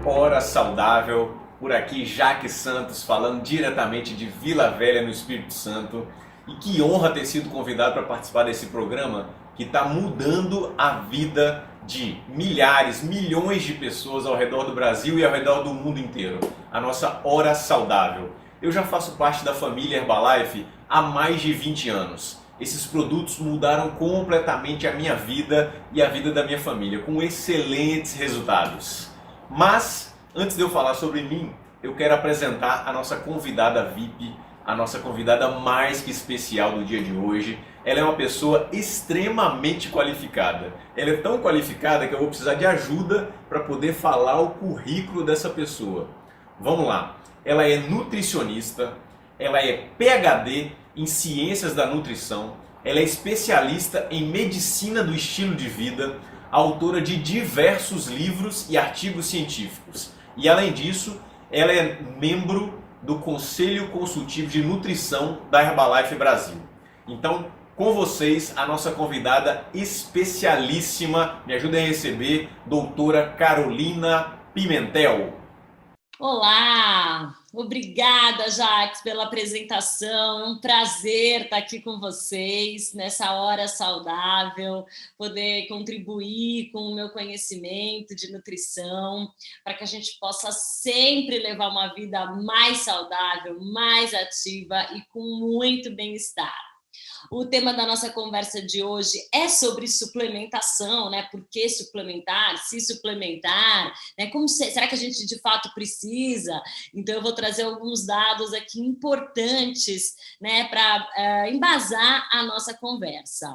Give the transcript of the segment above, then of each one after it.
Hora Saudável, por aqui Jaque Santos falando diretamente de Vila Velha no Espírito Santo. E que honra ter sido convidado para participar desse programa que está mudando a vida de milhares, milhões de pessoas ao redor do Brasil e ao redor do mundo inteiro. A nossa Hora Saudável. Eu já faço parte da família Herbalife há mais de 20 anos. Esses produtos mudaram completamente a minha vida e a vida da minha família, com excelentes resultados. Mas, antes de eu falar sobre mim, eu quero apresentar a nossa convidada VIP, a nossa convidada mais que especial do dia de hoje. Ela é uma pessoa extremamente qualificada. Ela é tão qualificada que eu vou precisar de ajuda para poder falar o currículo dessa pessoa. Vamos lá. Ela é nutricionista, ela é PhD em Ciências da Nutrição, ela é especialista em Medicina do Estilo de Vida, autora de diversos livros e artigos científicos. E além disso, ela é membro do Conselho Consultivo de Nutrição da Herbalife Brasil. Então, com vocês, a nossa convidada especialíssima, me ajuda a receber, doutora Carolina Pimentel. Olá, obrigada, Jaques, pela apresentação. É um prazer estar aqui com vocês nessa hora saudável, poder contribuir com o meu conhecimento de nutrição, para que a gente possa sempre levar uma vida mais saudável, mais ativa e com muito bem-estar. O tema da nossa conversa de hoje é sobre suplementação, né? Por que suplementar? Se suplementar, né? Será que a gente de fato precisa? Então eu vou trazer alguns dados aqui importantes, né, para embasar a nossa conversa.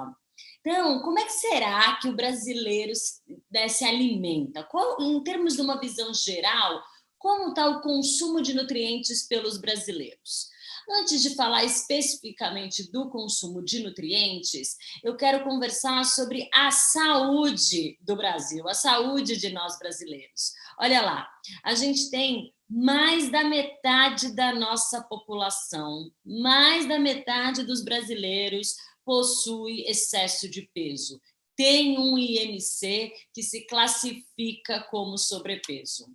Então, como é que será que o brasileiro se alimenta? Em termos de uma visão geral, como está o consumo de nutrientes pelos brasileiros? Antes de falar especificamente do consumo de nutrientes, eu quero conversar sobre a saúde do Brasil, a saúde de nós brasileiros. Olha lá, a gente tem mais da metade da nossa população, mais da metade dos brasileiros possui excesso de peso. Tem um IMC que se classifica como sobrepeso.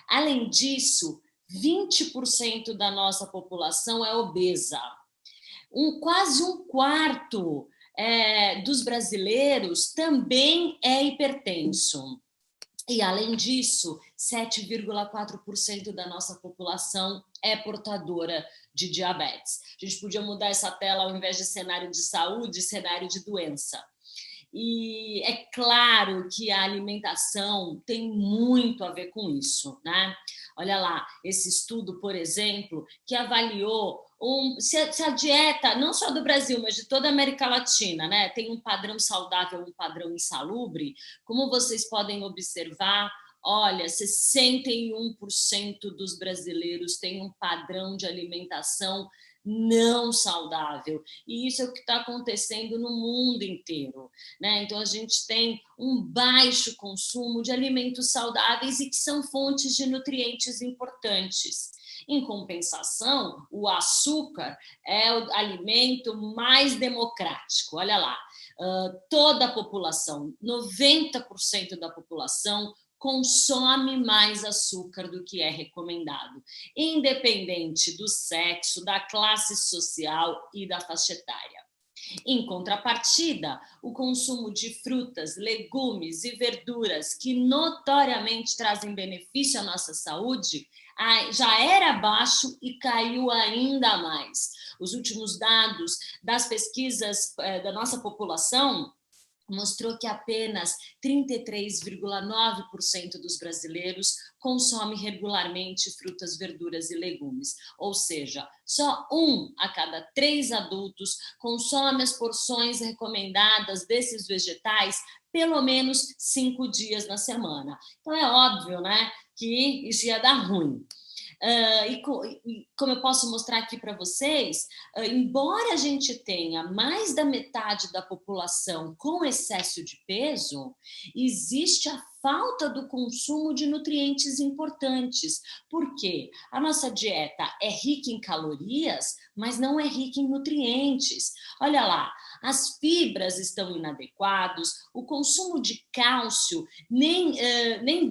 Além disso, 20% da nossa população é obesa. Quase um quarto dos brasileiros também é hipertenso. E, além disso, 7,4% da nossa população é portadora de diabetes. A gente podia mudar essa tela, ao invés de cenário de saúde, cenário de doença. E é claro que a alimentação tem muito a ver com isso, né? Olha lá, esse estudo, por exemplo, que avaliou se a dieta, não só do Brasil, mas de toda a América Latina, né, tem um padrão saudável, um padrão insalubre, como vocês podem observar, olha, 61% dos brasileiros têm um padrão de alimentação não saudável. E isso é o que está acontecendo no mundo inteiro, né? Então, a gente tem um baixo consumo de alimentos saudáveis e que são fontes de nutrientes importantes. Em compensação, o açúcar é o alimento mais democrático. Olha lá, toda a população, 90% da população consome mais açúcar do que é recomendado, independente do sexo, da classe social e da faixa etária. Em contrapartida, o consumo de frutas, legumes e verduras que notoriamente trazem benefício à nossa saúde já era baixo e caiu ainda mais. Os últimos dados das pesquisas da nossa população mostrou que apenas 33,9% dos brasileiros consome regularmente frutas, verduras e legumes. Ou seja, só 1 a cada 3 adultos consome as porções recomendadas desses vegetais pelo menos 5 dias na semana. Então é óbvio, né, que isso ia dar ruim. Como eu posso mostrar aqui para vocês, embora a gente tenha mais da metade da população com excesso de peso, existe a falta do consumo de nutrientes importantes. Por quê? A nossa dieta é rica em calorias, mas não é rica em nutrientes. Olha lá, as fibras estão inadequados, o consumo de cálcio, nem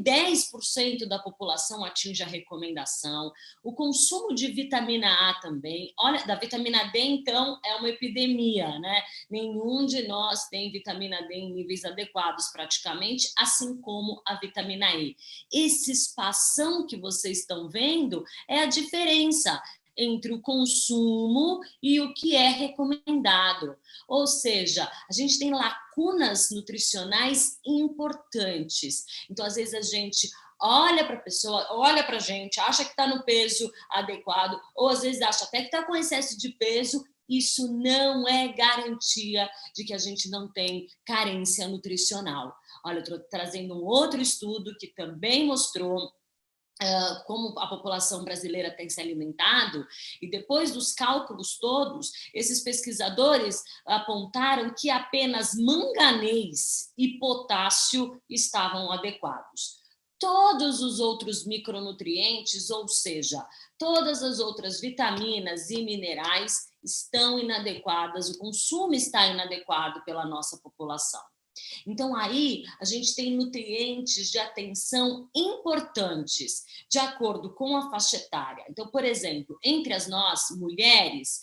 10% da população atinge a recomendação, o consumo de vitamina A também, olha, da vitamina D, então, é uma epidemia, né? Nenhum de nós tem vitamina D em níveis adequados, praticamente, assim como a vitamina E. Esse espação que vocês estão vendo é a diferença entre o consumo e o que é recomendado. Ou seja, a gente tem lacunas nutricionais importantes. Então, às vezes, a gente olha para a pessoa, olha para a gente, acha que está no peso adequado, ou às vezes acha até que está com excesso de peso. Isso não é garantia de que a gente não tem carência nutricional. Olha, eu estou trazendo um outro estudo que também mostrou como a população brasileira tem se alimentado, e depois dos cálculos todos, esses pesquisadores apontaram que apenas manganês e potássio estavam adequados. Todos os outros micronutrientes, ou seja, todas as outras vitaminas e minerais estão inadequadas, o consumo está inadequado pela nossa população. Então, aí, a gente tem nutrientes de atenção importantes, de acordo com a faixa etária. Então, por exemplo, entre nós, mulheres,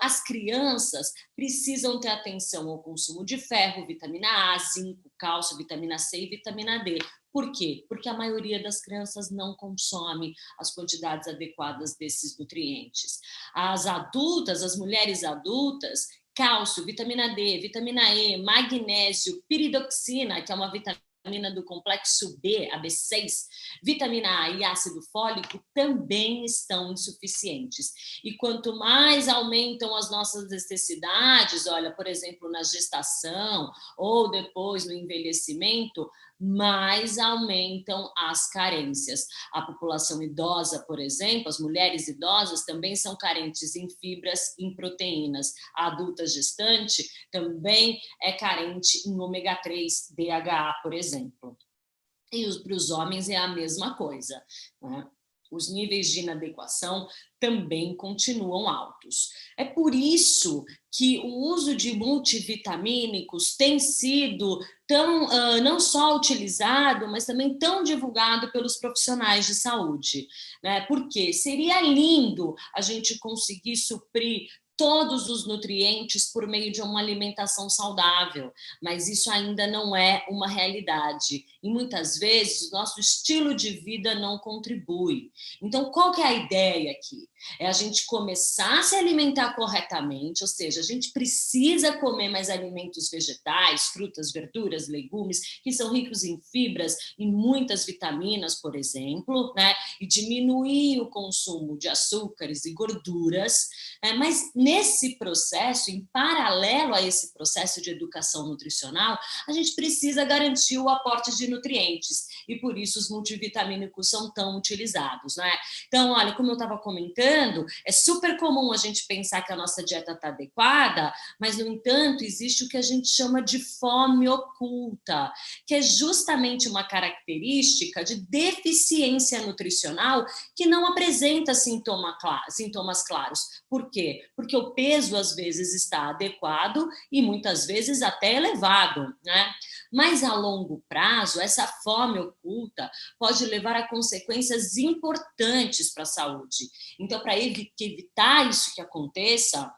as crianças precisam ter atenção ao consumo de ferro, vitamina A, zinco, cálcio, vitamina C e vitamina D. Por quê? Porque a maioria das crianças não consome as quantidades adequadas desses nutrientes. As adultas, as mulheres adultas, cálcio, vitamina D, vitamina E, magnésio, piridoxina, que é uma vitamina do complexo B, a B6, vitamina A e ácido fólico também estão insuficientes. E quanto mais aumentam as nossas necessidades, olha, por exemplo, na gestação ou depois no envelhecimento, mais aumentam as carências. A população idosa, por exemplo, as mulheres idosas também são carentes em fibras e em proteínas. A adulta gestante também é carente em ômega 3, DHA, por exemplo. E para os homens é a mesma coisa, né? Os níveis de inadequação também continuam altos. É por isso que o uso de multivitamínicos tem sido tão, não só utilizado, mas também tão divulgado pelos profissionais de saúde, né? Porque seria lindo a gente conseguir suprir todos os nutrientes por meio de uma alimentação saudável, mas isso ainda não é uma realidade. E muitas vezes o nosso estilo de vida não contribui. Então, qual que é a ideia aqui? É a gente começar a se alimentar corretamente, ou seja, a gente precisa comer mais alimentos vegetais, frutas, verduras, legumes, que são ricos em fibras e muitas vitaminas, por exemplo, né? E diminuir o consumo de açúcares e gorduras, né? Mas nesse processo, em paralelo a esse processo de educação nutricional, a gente precisa garantir o aporte de nutrientes, e por isso os multivitamínicos são tão utilizados, né? Então, olha, como eu estava comentando, é super comum a gente pensar que a nossa dieta está adequada, mas, no entanto, existe o que a gente chama de fome oculta, que é justamente uma característica de deficiência nutricional que não apresenta sintomas claros. Por quê? Porque o peso, às vezes, está adequado e, muitas vezes, até elevado, né? Mas, a longo prazo, essa fome oculta pode levar a consequências importantes para a saúde. Então, para evitar isso que aconteça,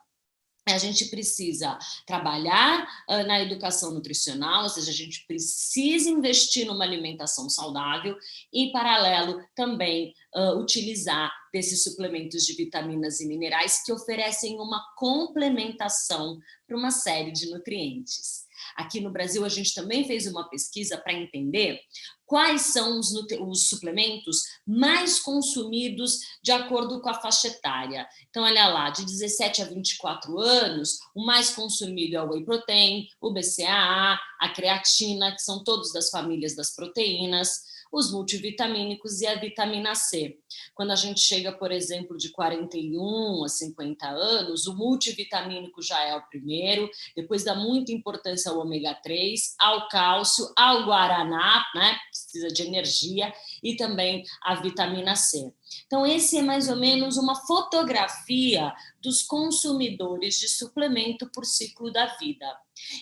a gente precisa trabalhar na educação nutricional, ou seja, a gente precisa investir numa alimentação saudável e, em paralelo, também utilizar desses suplementos de vitaminas e minerais que oferecem uma complementação para uma série de nutrientes. Aqui no Brasil, a gente também fez uma pesquisa para entender quais são os suplementos mais consumidos de acordo com a faixa etária. Então, olha lá, de 17 a 24 anos, o mais consumido é o whey protein, o BCAA, a creatina, que são todos das famílias das proteínas. os multivitamínicos e a vitamina C. Quando a gente chega, por exemplo, de 41 a 50 anos, o multivitamínico já é o primeiro, depois dá muita importância ao ômega 3, ao cálcio, ao guaraná, né? Precisa de energia, e também a vitamina C. Então, esse é mais ou menos uma fotografia dos consumidores de suplemento por ciclo da vida.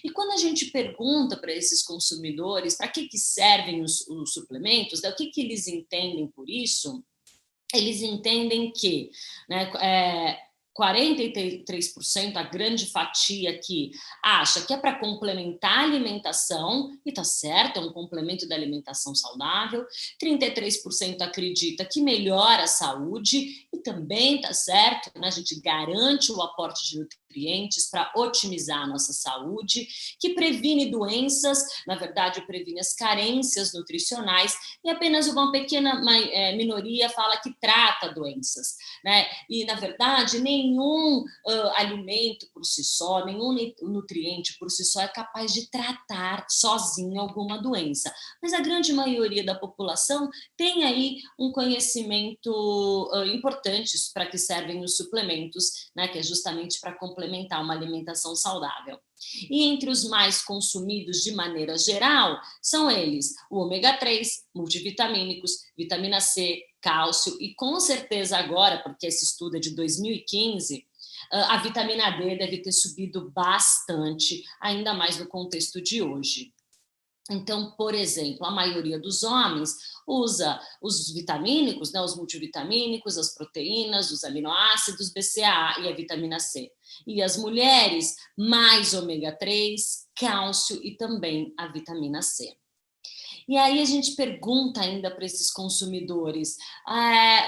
E quando a gente pergunta para esses consumidores para que servem os suplementos, o que eles entendem por isso, eles entendem que, né, 43%, a grande fatia aqui, acha que é para complementar a alimentação, e está certo, é um complemento da alimentação saudável. 33% acredita que melhora a saúde, e também está certo, né? A gente garante o aporte de nutrientes para otimizar a nossa saúde, que previne doenças, na verdade, previne as carências nutricionais, e apenas uma pequena minoria fala que trata doenças, né? E, na verdade, nenhum alimento por si só, nenhum nutriente por si só é capaz de tratar sozinho alguma doença. Mas a grande maioria da população tem aí um conhecimento importante para que servem os suplementos, né? Que é justamente para complementar uma alimentação saudável. E entre os mais consumidos de maneira geral, são eles o ômega 3, multivitamínicos, vitamina C, cálcio e com certeza agora, porque esse estudo é de 2015, a vitamina D deve ter subido bastante, ainda mais no contexto de hoje. Então, por exemplo, a maioria dos homens usa os vitamínicos, né, os multivitamínicos, as proteínas, os aminoácidos, BCAA e a vitamina C. E as mulheres, mais ômega 3, cálcio e também a vitamina C. E aí a gente pergunta ainda para esses consumidores,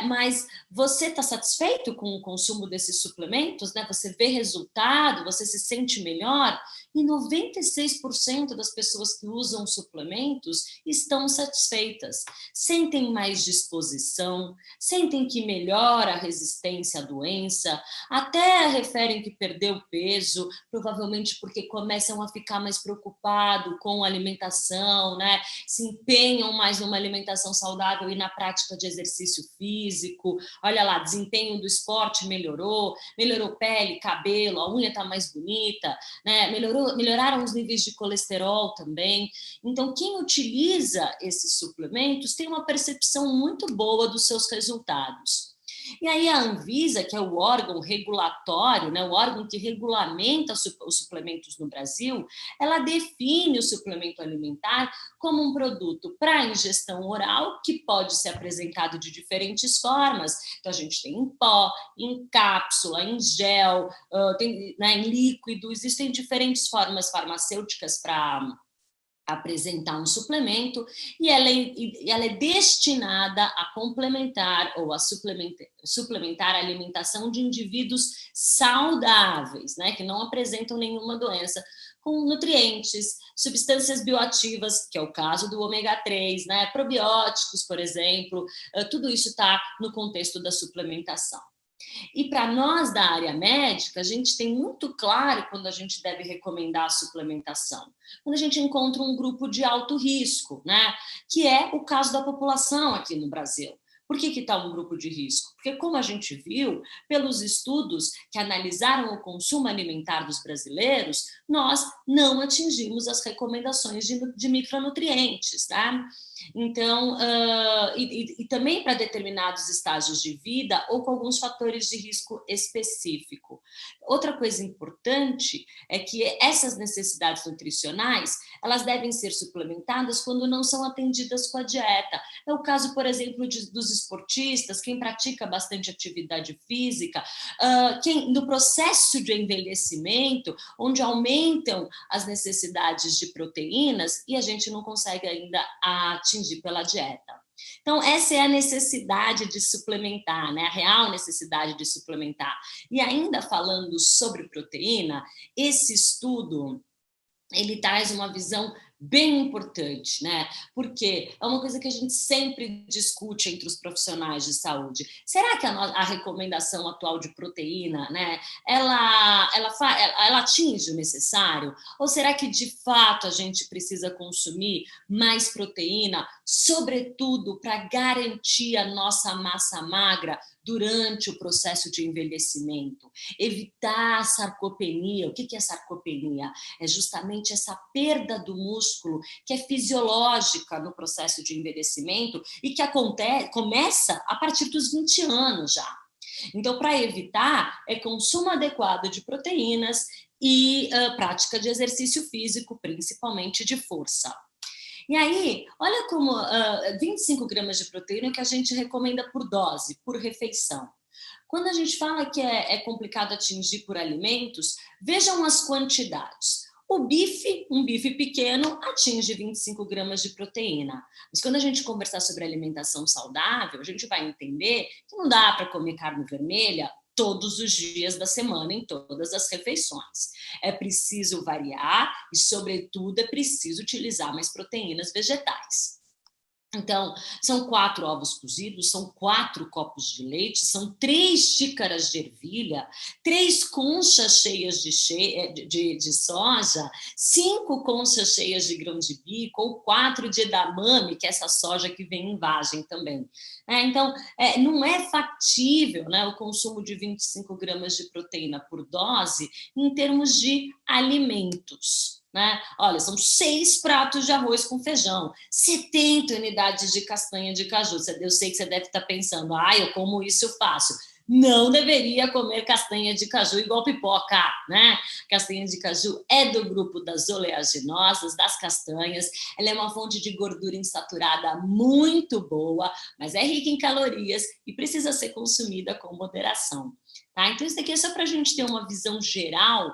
mas você está satisfeito com o consumo desses suplementos? Né? Você vê resultado? Você se sente melhor? E 96% das pessoas que usam suplementos estão satisfeitas, sentem mais disposição, sentem que melhora a resistência à doença, até referem que perdeu peso, provavelmente porque começam a ficar mais preocupados com a alimentação, né? Se empenham mais numa alimentação saudável e na prática de exercício físico. Olha lá, desempenho do esporte melhorou pele, cabelo, a unha está mais bonita, né? Melhoraram os níveis de colesterol também. Então, quem utiliza esses suplementos tem uma percepção muito boa dos seus resultados. E aí a Anvisa, que é o órgão regulatório, né, o órgão que regulamenta os suplementos no Brasil, ela define o suplemento alimentar como um produto para ingestão oral, que pode ser apresentado de diferentes formas. Então, a gente tem em pó, em cápsula, em gel, tem, né, em líquido, existem diferentes formas farmacêuticas para apresentar um suplemento, e ela é destinada a complementar ou a suplementar a alimentação de indivíduos saudáveis, né, que não apresentam nenhuma doença, com nutrientes, substâncias bioativas, que é o caso do ômega 3, né, probióticos, por exemplo, tudo isso está no contexto da suplementação. E para nós da área médica, a gente tem muito claro quando a gente deve recomendar a suplementação. Quando a gente encontra um grupo de alto risco, né? Que é o caso da população aqui no Brasil. Por que está um grupo de risco? Porque, como a gente viu, pelos estudos que analisaram o consumo alimentar dos brasileiros, nós não atingimos as recomendações de micronutrientes, tá? Então, e também para determinados estágios de vida ou com alguns fatores de risco específico. Outra coisa importante é que essas necessidades nutricionais, elas devem ser suplementadas quando não são atendidas com a dieta. É o caso, por exemplo, dos esportistas, quem pratica bastante atividade física, quem no processo de envelhecimento, onde aumentam as necessidades de proteínas e a gente não consegue ainda atingir pela dieta. Então, essa é a necessidade de suplementar, né? A real necessidade de suplementar. E ainda falando sobre proteína, esse estudo ele traz uma visão bem importante, né? Porque é uma coisa que a gente sempre discute entre os profissionais de saúde. Será que a recomendação atual de proteína, né, ela atinge o necessário? Ou será que, de fato, a gente precisa consumir mais proteína, sobretudo para garantir a nossa massa magra durante o processo de envelhecimento? Evitar a sarcopenia. O que é sarcopenia? É justamente essa perda do músculo que é fisiológica no processo de envelhecimento e que começa a partir dos 20 anos já. Então, para evitar, é consumo adequado de proteínas e prática de exercício físico, principalmente de força. E aí, olha como 25 gramas de proteína que a gente recomenda por dose, por refeição. Quando a gente fala que é complicado atingir por alimentos, vejam as quantidades. Um bife pequeno, atinge 25 gramas de proteína. Mas quando a gente conversar sobre alimentação saudável, a gente vai entender que não dá para comer carne vermelha todos os dias da semana, em todas as refeições. É preciso variar e, sobretudo, é preciso utilizar mais proteínas vegetais. Então, são 4 ovos cozidos, são 4 copos de leite, são 3 xícaras de ervilha, 3 conchas cheias de soja, 5 conchas cheias de grão de bico, ou 4 de edamame, que é essa soja que vem em vagem também. Então, não é factível, né, o consumo de 25 gramas de proteína por dose em termos de alimentos. Né? Olha, são 6 pratos de arroz com feijão, 70 unidades de castanha de caju. Eu sei que você deve estar pensando, eu como isso fácil. Não deveria comer castanha de caju igual pipoca, né? Castanha de caju é do grupo das oleaginosas, das castanhas. Ela é uma fonte de gordura insaturada muito boa, mas é rica em calorias e precisa ser consumida com moderação. Tá? Então, isso daqui é só para a gente ter uma visão geral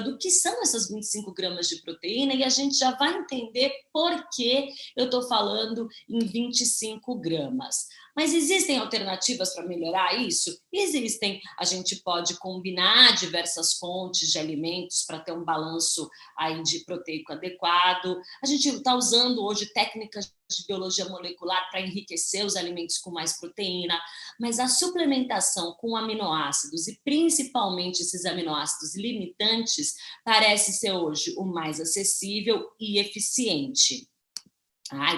do que são essas 25 gramas de proteína e a gente já vai entender por que eu estou falando em 25 gramas. Mas existem alternativas para melhorar isso? Existem. A gente pode combinar diversas fontes de alimentos para ter um balanço aí de proteico adequado. A gente está usando hoje técnicas de biologia molecular para enriquecer os alimentos com mais proteína, mas a suplementação com aminoácidos e principalmente esses aminoácidos limitantes parece ser hoje o mais acessível e eficiente.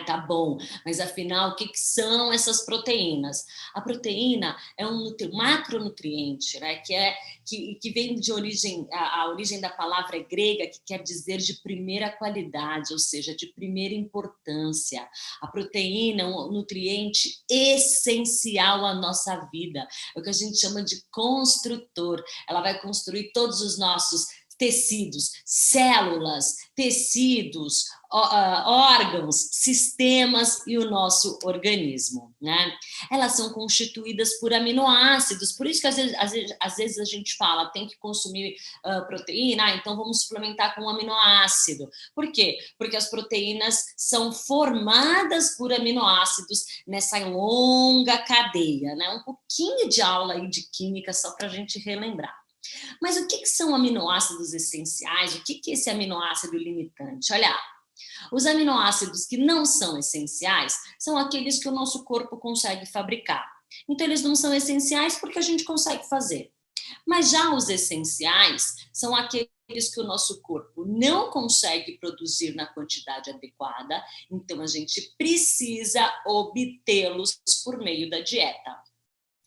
Tá bom, mas afinal, o que são essas proteínas? A proteína é um macronutriente, né, que vem de origem, a origem da palavra é grega, que quer dizer de primeira qualidade, ou seja, de primeira importância. A proteína é um nutriente essencial à nossa vida, é o que a gente chama de construtor. Ela vai construir todos os nossos tecidos, células, tecidos, órgãos, sistemas e o nosso organismo, né? Elas são constituídas por aminoácidos, por isso que às vezes a gente fala, tem que consumir proteína, então vamos suplementar com um aminoácido. Por quê? Porque as proteínas são formadas por aminoácidos nessa longa cadeia, né? Um pouquinho de aula aí de química só para a gente relembrar. Mas o que são aminoácidos essenciais? O que é esse aminoácido limitante? Olha, os aminoácidos que não são essenciais são aqueles que o nosso corpo consegue fabricar. Então, eles não são essenciais porque a gente consegue fazer. Mas já os essenciais são aqueles que o nosso corpo não consegue produzir na quantidade adequada, então a gente precisa obtê-los por meio da dieta.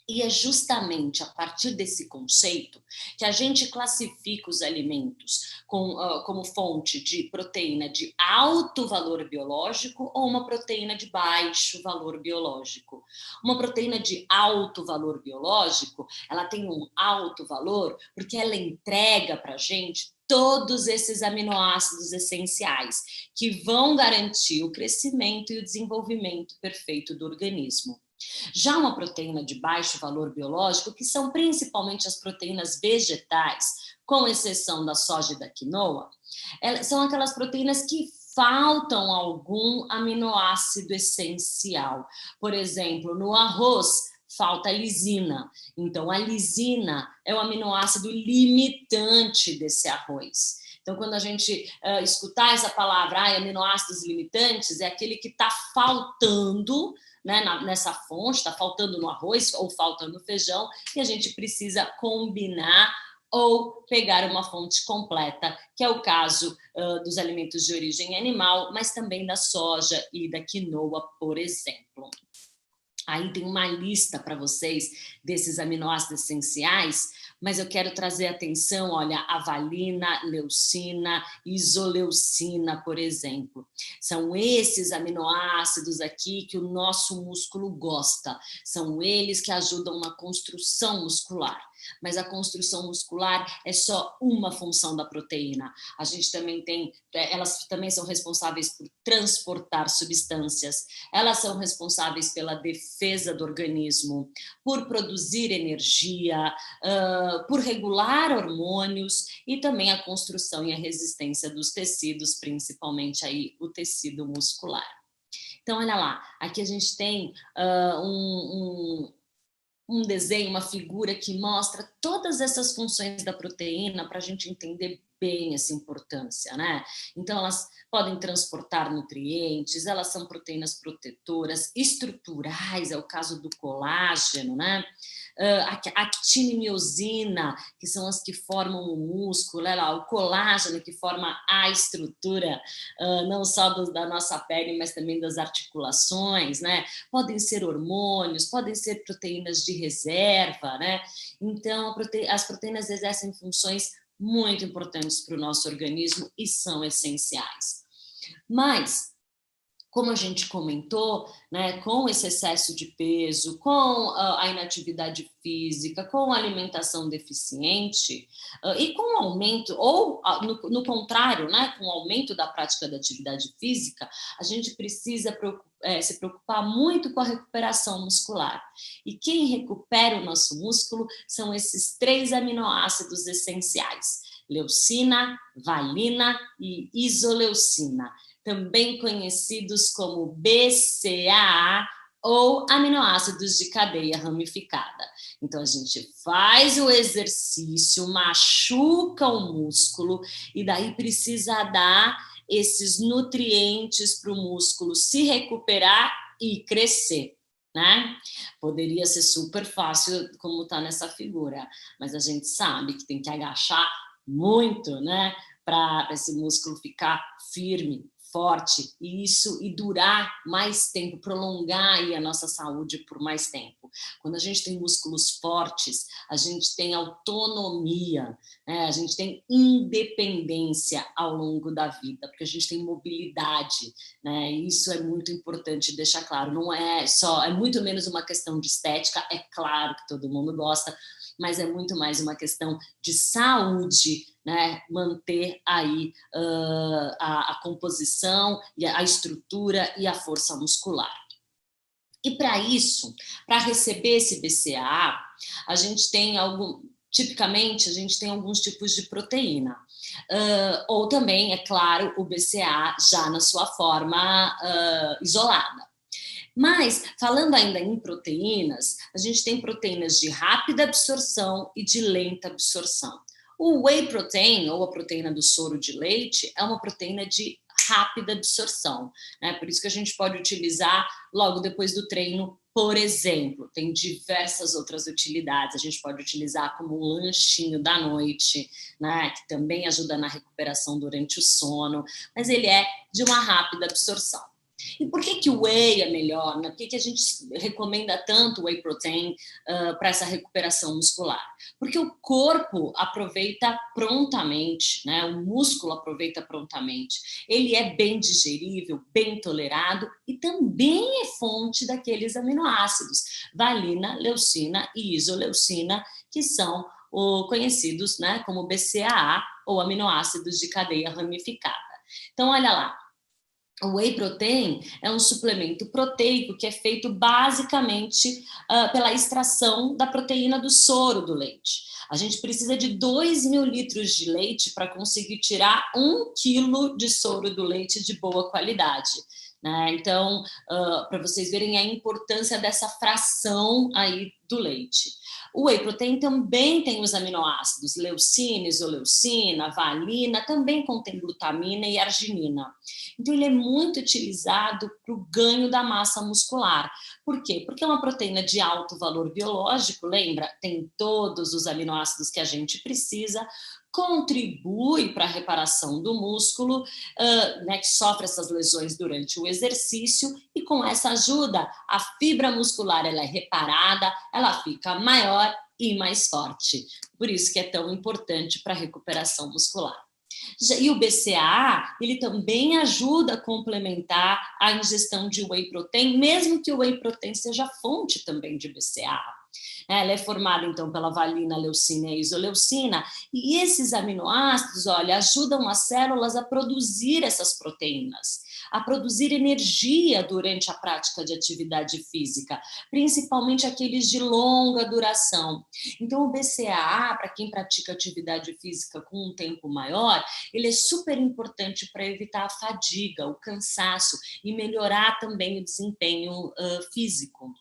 E é justamente a partir desse conceito que a gente classifica os alimentos como fonte de proteína de alto valor biológico ou uma proteína de baixo valor biológico. Uma proteína de alto valor biológico, ela tem um alto valor porque ela entrega para a gente todos esses aminoácidos essenciais que vão garantir o crescimento e o desenvolvimento perfeito do organismo. Já uma proteína de baixo valor biológico, que são principalmente as proteínas vegetais, com exceção da soja e da quinoa, são aquelas proteínas que faltam algum aminoácido essencial. Por exemplo, no arroz, falta a lisina. Então, a lisina é o aminoácido limitante desse arroz. Então, quando a gente escutar essa palavra, aminoácidos limitantes, é aquele que está faltando, né, nessa fonte, está faltando no arroz ou falta no feijão, e a gente precisa combinar ou pegar uma fonte completa, que é o caso dos alimentos de origem animal, mas também da soja e da quinoa, por exemplo. Aí tem uma lista para vocês desses aminoácidos essenciais, mas eu quero trazer atenção, olha, a valina, leucina, isoleucina, por exemplo. São esses aminoácidos aqui que o nosso músculo gosta. São eles que ajudam na construção muscular. Mas a construção muscular é só uma função da proteína. A gente também tem, elas também são responsáveis por transportar substâncias, elas são responsáveis pela defesa do organismo, por produzir energia, por regular hormônios e também a construção e a resistência dos tecidos, principalmente aí o tecido muscular. Então, olha lá, aqui a gente tem um desenho, uma figura que mostra todas essas funções da proteína para a gente entender bem essa importância, né? Então, elas podem transportar nutrientes, elas são proteínas protetoras, estruturais, é o caso do colágeno, né? A actina e miosina, que são as que formam o músculo, o colágeno que forma a estrutura, não só da nossa pele, mas também das articulações, né? Podem ser hormônios, podem ser proteínas de reserva, né? Então, as proteínas exercem funções muito importantes para o nosso organismo e são essenciais. Mas, como a gente comentou, né, com esse excesso de peso, com a inatividade física, com a alimentação deficiente e com o aumento, ou no contrário, né, com o aumento da prática da atividade física, a gente precisa se preocupar muito com a recuperação muscular. E quem recupera o nosso músculo são esses 3 aminoácidos essenciais: leucina, valina e isoleucina, também conhecidos como BCAA ou aminoácidos de cadeia ramificada. Então, a gente faz o exercício, machuca o músculo e daí precisa dar esses nutrientes para o músculo se recuperar e crescer, né? Poderia ser super fácil como está nessa figura, mas a gente sabe que tem que agachar muito, né? Para esse músculo ficar firme, forte, e durar mais tempo, prolongar aí a nossa saúde por mais tempo. Quando a gente tem músculos fortes, a gente tem autonomia, né? A gente tem independência ao longo da vida, porque a gente tem mobilidade, né? E isso é muito importante deixar claro. Não é só, é muito menos uma questão de estética, é claro que todo mundo gosta, mas é muito mais uma questão de saúde, né? Manter aí a composição, a estrutura e a força muscular. E para isso, para receber esse BCAA, a gente tem tipicamente, a gente tem alguns tipos de proteína. Ou também, é claro, o BCAA já na sua forma isolada. Mas, falando ainda em proteínas, a gente tem proteínas de rápida absorção e de lenta absorção. O whey protein, ou a proteína do soro de leite, é uma proteína de rápida absorção, né? Por isso que a gente pode utilizar logo depois do treino, por exemplo. Tem diversas outras utilidades. A gente pode utilizar como um lanchinho da noite, né? Que também ajuda na recuperação durante o sono, mas ele é de uma rápida absorção. E por que o whey é melhor? Né? Por que a gente recomenda tanto o whey protein para essa recuperação muscular? Porque o corpo aproveita prontamente, né? O músculo aproveita prontamente. Ele é bem digerível, bem tolerado e também é fonte daqueles aminoácidos, valina, leucina e isoleucina, que são conhecidos, né, como BCAA ou aminoácidos de cadeia ramificada. Então, olha lá. O whey protein é um suplemento proteico que é feito basicamente pela extração da proteína do soro do leite. A gente precisa de 2.000 litros de leite para conseguir tirar 1 quilo de soro do leite de boa qualidade. Né? Então, para vocês verem a importância dessa fração aí do leite. O whey protein também tem os aminoácidos leucina, isoleucina, valina, também contém glutamina e arginina. Então, ele é muito utilizado para o ganho da massa muscular. Por quê? Porque é uma proteína de alto valor biológico, lembra? Tem todos os aminoácidos que a gente precisa, contribui para a reparação do músculo, né, que sofre essas lesões durante o exercício, e com essa ajuda, a fibra muscular ela é reparada, ela fica maior e mais forte. Por isso que é tão importante para a recuperação muscular. E o BCAA, ele também ajuda a complementar a ingestão de whey protein, mesmo que o whey protein seja fonte também de BCAA. Ela é formada, então, pela valina, leucina e isoleucina, e esses aminoácidos, olha, ajudam as células a produzir essas proteínas, a produzir energia durante a prática de atividade física, principalmente aqueles de longa duração. Então, o BCAA, para quem pratica atividade física com um tempo maior, ele é super importante para evitar a fadiga, o cansaço e melhorar também o desempenho físico.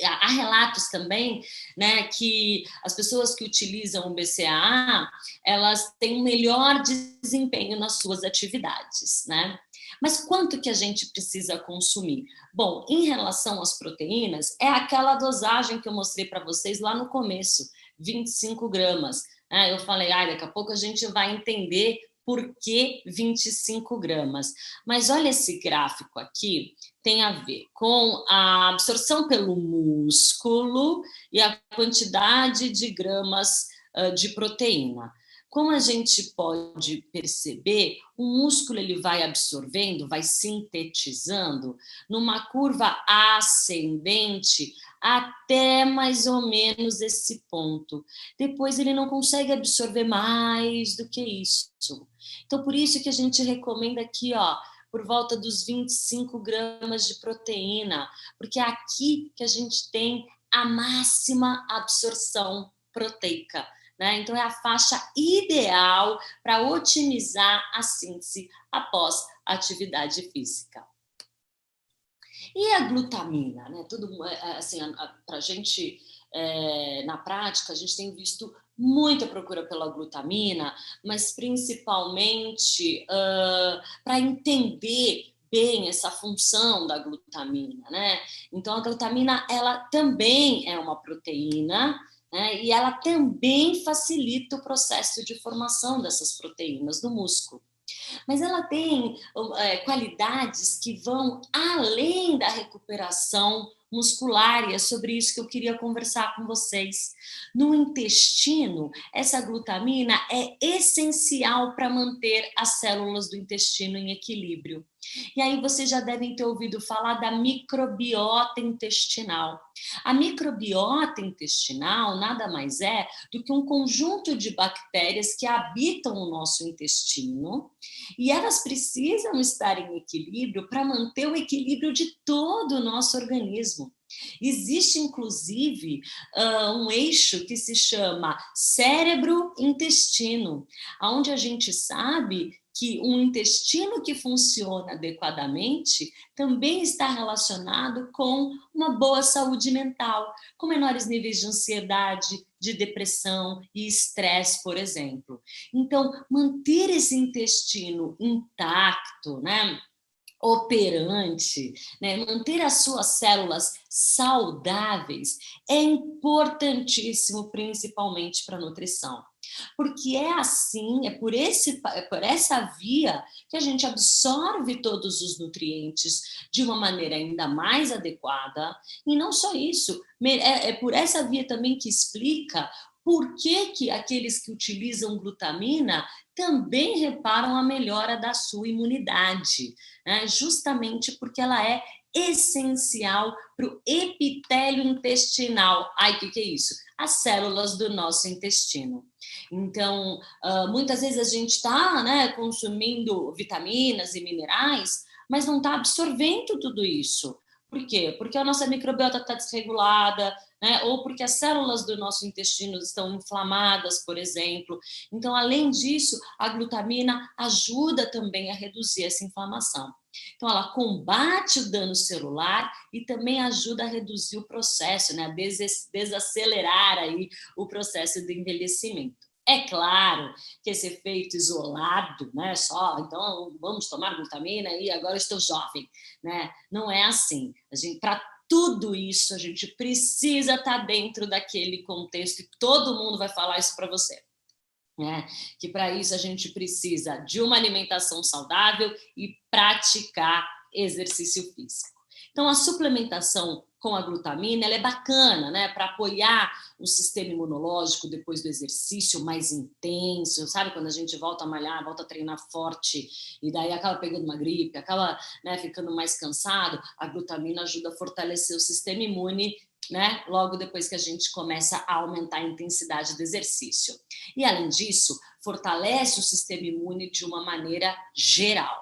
Há relatos também, né, que as pessoas que utilizam o BCAA, elas têm um melhor desempenho nas suas atividades, né? Mas quanto que a gente precisa consumir? Bom, em relação às proteínas, é aquela dosagem que eu mostrei para vocês lá no começo, 25 gramas. Eu falei, daqui a pouco a gente vai entender por que 25 gramas. Mas olha esse gráfico aqui, tem a ver com a absorção pelo músculo e a quantidade de gramas de proteína. Como a gente pode perceber, o músculo ele vai absorvendo, vai sintetizando numa curva ascendente até mais ou menos esse ponto. Depois ele não consegue absorver mais do que isso. Então, por isso que a gente recomenda aqui, por volta dos 25 gramas de proteína, porque é aqui que a gente tem a máxima absorção proteica. Né? Então, é a faixa ideal para otimizar a síntese após a atividade física. E a glutamina? Né? Tudo, assim, para a gente, na prática, a gente tem visto muita procura pela glutamina, mas principalmente para entender bem essa função da glutamina, né? Então, a glutamina, ela também é uma proteína, né? E ela também facilita o processo de formação dessas proteínas no músculo. Mas ela tem qualidades que vão além da recuperação muscular, e é sobre isso que eu queria conversar com vocês. No intestino, essa glutamina é essencial para manter as células do intestino em equilíbrio. E aí vocês já devem ter ouvido falar da microbiota intestinal. A microbiota intestinal nada mais é do que um conjunto de bactérias que habitam o nosso intestino, e elas precisam estar em equilíbrio para manter o equilíbrio de todo o nosso organismo. Existe, inclusive, um eixo que se chama cérebro-intestino, onde a gente sabe que um intestino que funciona adequadamente também está relacionado com uma boa saúde mental, com menores níveis de ansiedade, de depressão e estresse, por exemplo. Então, manter esse intestino intacto, né? Operante, né? Manter as suas células saudáveis é importantíssimo, principalmente para a nutrição. Porque é assim, é por essa via que a gente absorve todos os nutrientes de uma maneira ainda mais adequada. E não só isso, é por essa via também que explica por que aqueles que utilizam glutamina também reparam a melhora da sua imunidade, né? Justamente porque ela é essencial para o epitélio intestinal. Ai, o que é isso? As células do nosso intestino. Então, muitas vezes a gente está, né, consumindo vitaminas e minerais, mas não está absorvendo tudo isso. Por quê? Porque a nossa microbiota está desregulada, né? Ou porque as células do nosso intestino estão inflamadas, por exemplo. Então, além disso, a glutamina ajuda também a reduzir essa inflamação. Então, ela combate o dano celular e também ajuda a reduzir o processo, né? A desacelerar aí o processo do envelhecimento. É claro que esse efeito isolado, né, só, então vamos tomar glutamina e agora eu estou jovem, né? Não é assim. Para tudo isso, a gente precisa estar dentro daquele contexto e todo mundo vai falar isso para você. Que para isso a gente precisa de uma alimentação saudável e praticar exercício físico. Então, a suplementação com a glutamina ela é bacana, né, para apoiar o sistema imunológico depois do exercício mais intenso, sabe? Quando a gente volta a malhar, volta a treinar forte e daí acaba pegando uma gripe, acaba, né, ficando mais cansado, a glutamina ajuda a fortalecer o sistema imune, né? Logo depois que a gente começa a aumentar a intensidade do exercício. E, além disso, fortalece o sistema imune de uma maneira geral.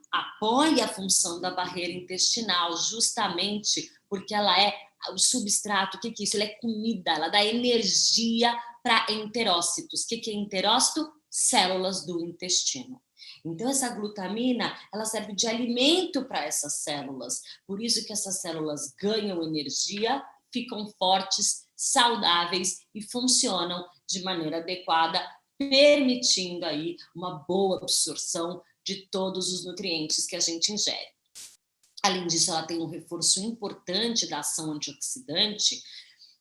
Apoia a função da barreira intestinal, justamente porque ela é o substrato. O que é isso? Ela é comida, ela dá energia para enterócitos. O que é enterócito? Células do intestino. Então, essa glutamina, ela serve de alimento para essas células. Por isso que essas células ganham energia, ficam fortes, saudáveis e funcionam de maneira adequada, permitindo aí uma boa absorção de todos os nutrientes que a gente ingere. Além disso, ela tem um reforço importante da ação antioxidante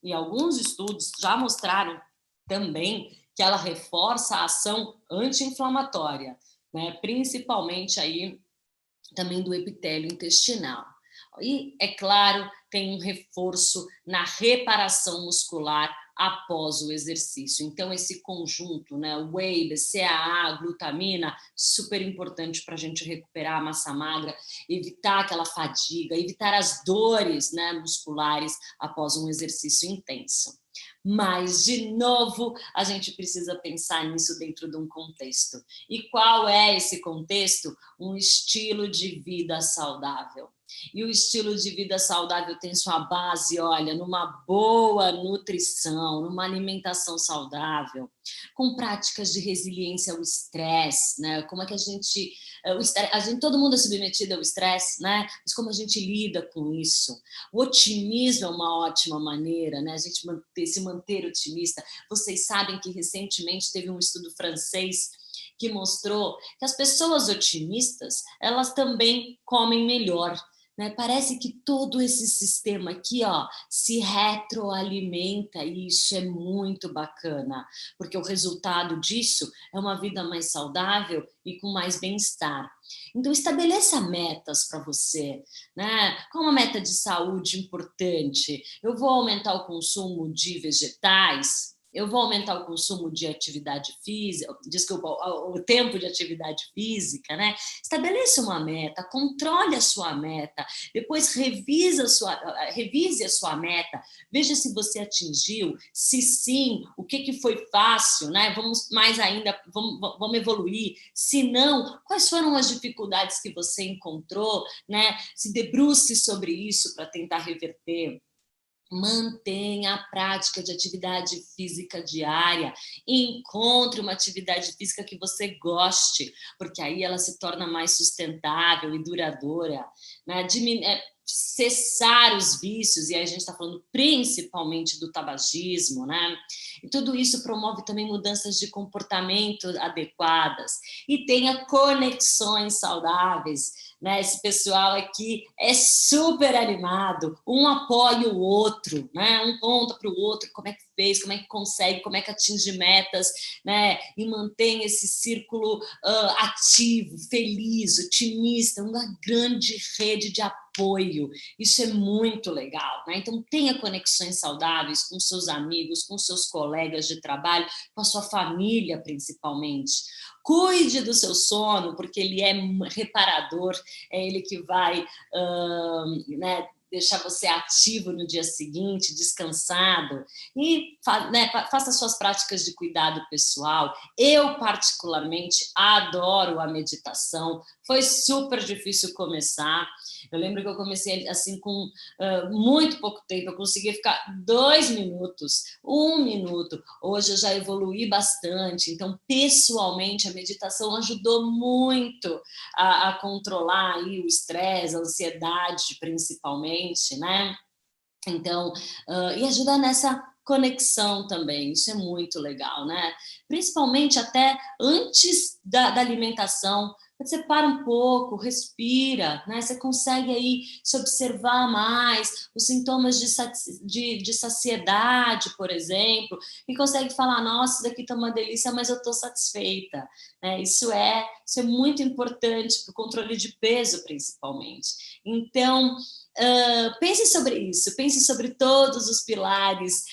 e alguns estudos já mostraram também que ela reforça a ação anti-inflamatória, né? Principalmente aí também do epitélio intestinal. E, é claro, tem um reforço na reparação muscular após o exercício. Então, esse conjunto, né, whey, BCAA, glutamina, super importante para a gente recuperar a massa magra, evitar aquela fadiga, evitar as dores, né, musculares após um exercício intenso. Mas, de novo, a gente precisa pensar nisso dentro de um contexto. E qual é esse contexto? Um estilo de vida saudável. E o estilo de vida saudável tem sua base, olha, numa boa nutrição, numa alimentação saudável, com práticas de resiliência ao estresse, né? Como é que todo mundo é submetido ao estresse, né? Mas como a gente lida com isso? O otimismo é uma ótima maneira, né? A gente se manter otimista. Vocês sabem que recentemente teve um estudo francês que mostrou que as pessoas otimistas, elas também comem melhor. Né? Parece que todo esse sistema aqui, ó, se retroalimenta e isso é muito bacana, porque o resultado disso é uma vida mais saudável e com mais bem-estar. Então, estabeleça metas para você, né? Qual uma meta de saúde importante? Eu vou aumentar o consumo de vegetais, eu vou aumentar o consumo de atividade física, desculpa, o tempo de atividade física, né? Estabeleça uma meta, controle a sua meta, depois revise a sua meta, veja se você atingiu, se sim, o que foi fácil, né? Vamos mais ainda, vamos evoluir. Se não, quais foram as dificuldades que você encontrou, né? Se debruce sobre isso para tentar reverter. Mantenha a prática de atividade física diária, encontre uma atividade física que você goste, porque aí ela se torna mais sustentável e duradoura, né? Cessar os vícios, e aí a gente está falando principalmente do tabagismo, né? E tudo isso promove também mudanças de comportamento adequadas e tenha conexões saudáveis, né? Esse pessoal aqui é super animado, um apoia o outro, né? Um conta para o outro como é que fez, como é que consegue, como é que atinge metas, né? E mantém esse círculo ativo, feliz, otimista, uma grande rede de apoio. Isso é muito legal, né? Então tenha conexões saudáveis com seus amigos, com seus colegas de trabalho, com a sua família principalmente. Cuide do seu sono, porque ele é reparador, é ele que vai né, deixar você ativo no dia seguinte, descansado, e faça suas práticas de cuidado pessoal. Eu, particularmente, adoro a meditação. Foi super difícil começar. Eu lembro que eu comecei assim com muito pouco tempo, eu conseguia ficar 2 minutos, 1 minuto. Hoje eu já evoluí bastante, então, pessoalmente, a meditação ajudou muito a controlar aí o estresse, a ansiedade, principalmente, né? Então, e ajuda nessa conexão também, isso é muito legal, né? Principalmente até antes da alimentação, você para um pouco, respira, né? Você consegue aí se observar mais os sintomas de saciedade, por exemplo, e consegue falar, nossa, isso daqui tá uma delícia, mas eu tô satisfeita, né? Isso é muito importante para o controle de peso, principalmente. Então, pense sobre isso, pense sobre todos os pilares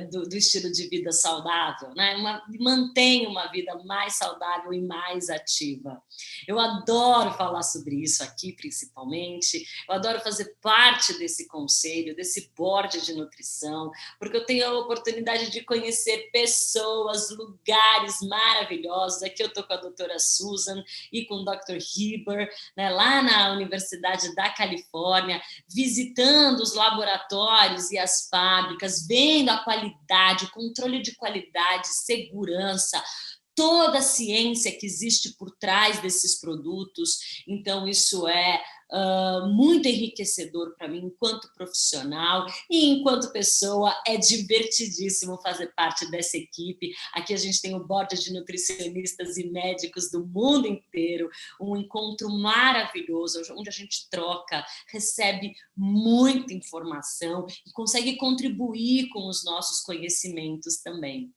do estilo de vida saudável, né? Mantenha uma vida mais saudável e mais ativa. Eu adoro falar sobre isso aqui, principalmente. Eu adoro fazer parte desse conselho, desse board de nutrição, porque eu tenho a oportunidade de conhecer pessoas, lugares maravilhosos. Aqui eu estou com a doutora Susan e com o Dr. Heber, né, lá na Universidade da Califórnia, visitando os laboratórios e as fábricas, vendo a qualidade, o controle de qualidade, segurança, toda a ciência que existe por trás desses produtos. Então, isso é muito enriquecedor para mim enquanto profissional e enquanto pessoa. É divertidíssimo fazer parte dessa equipe. Aqui a gente tem o board de nutricionistas e médicos do mundo inteiro, um encontro maravilhoso, onde a gente troca, recebe muita informação e consegue contribuir com os nossos conhecimentos também.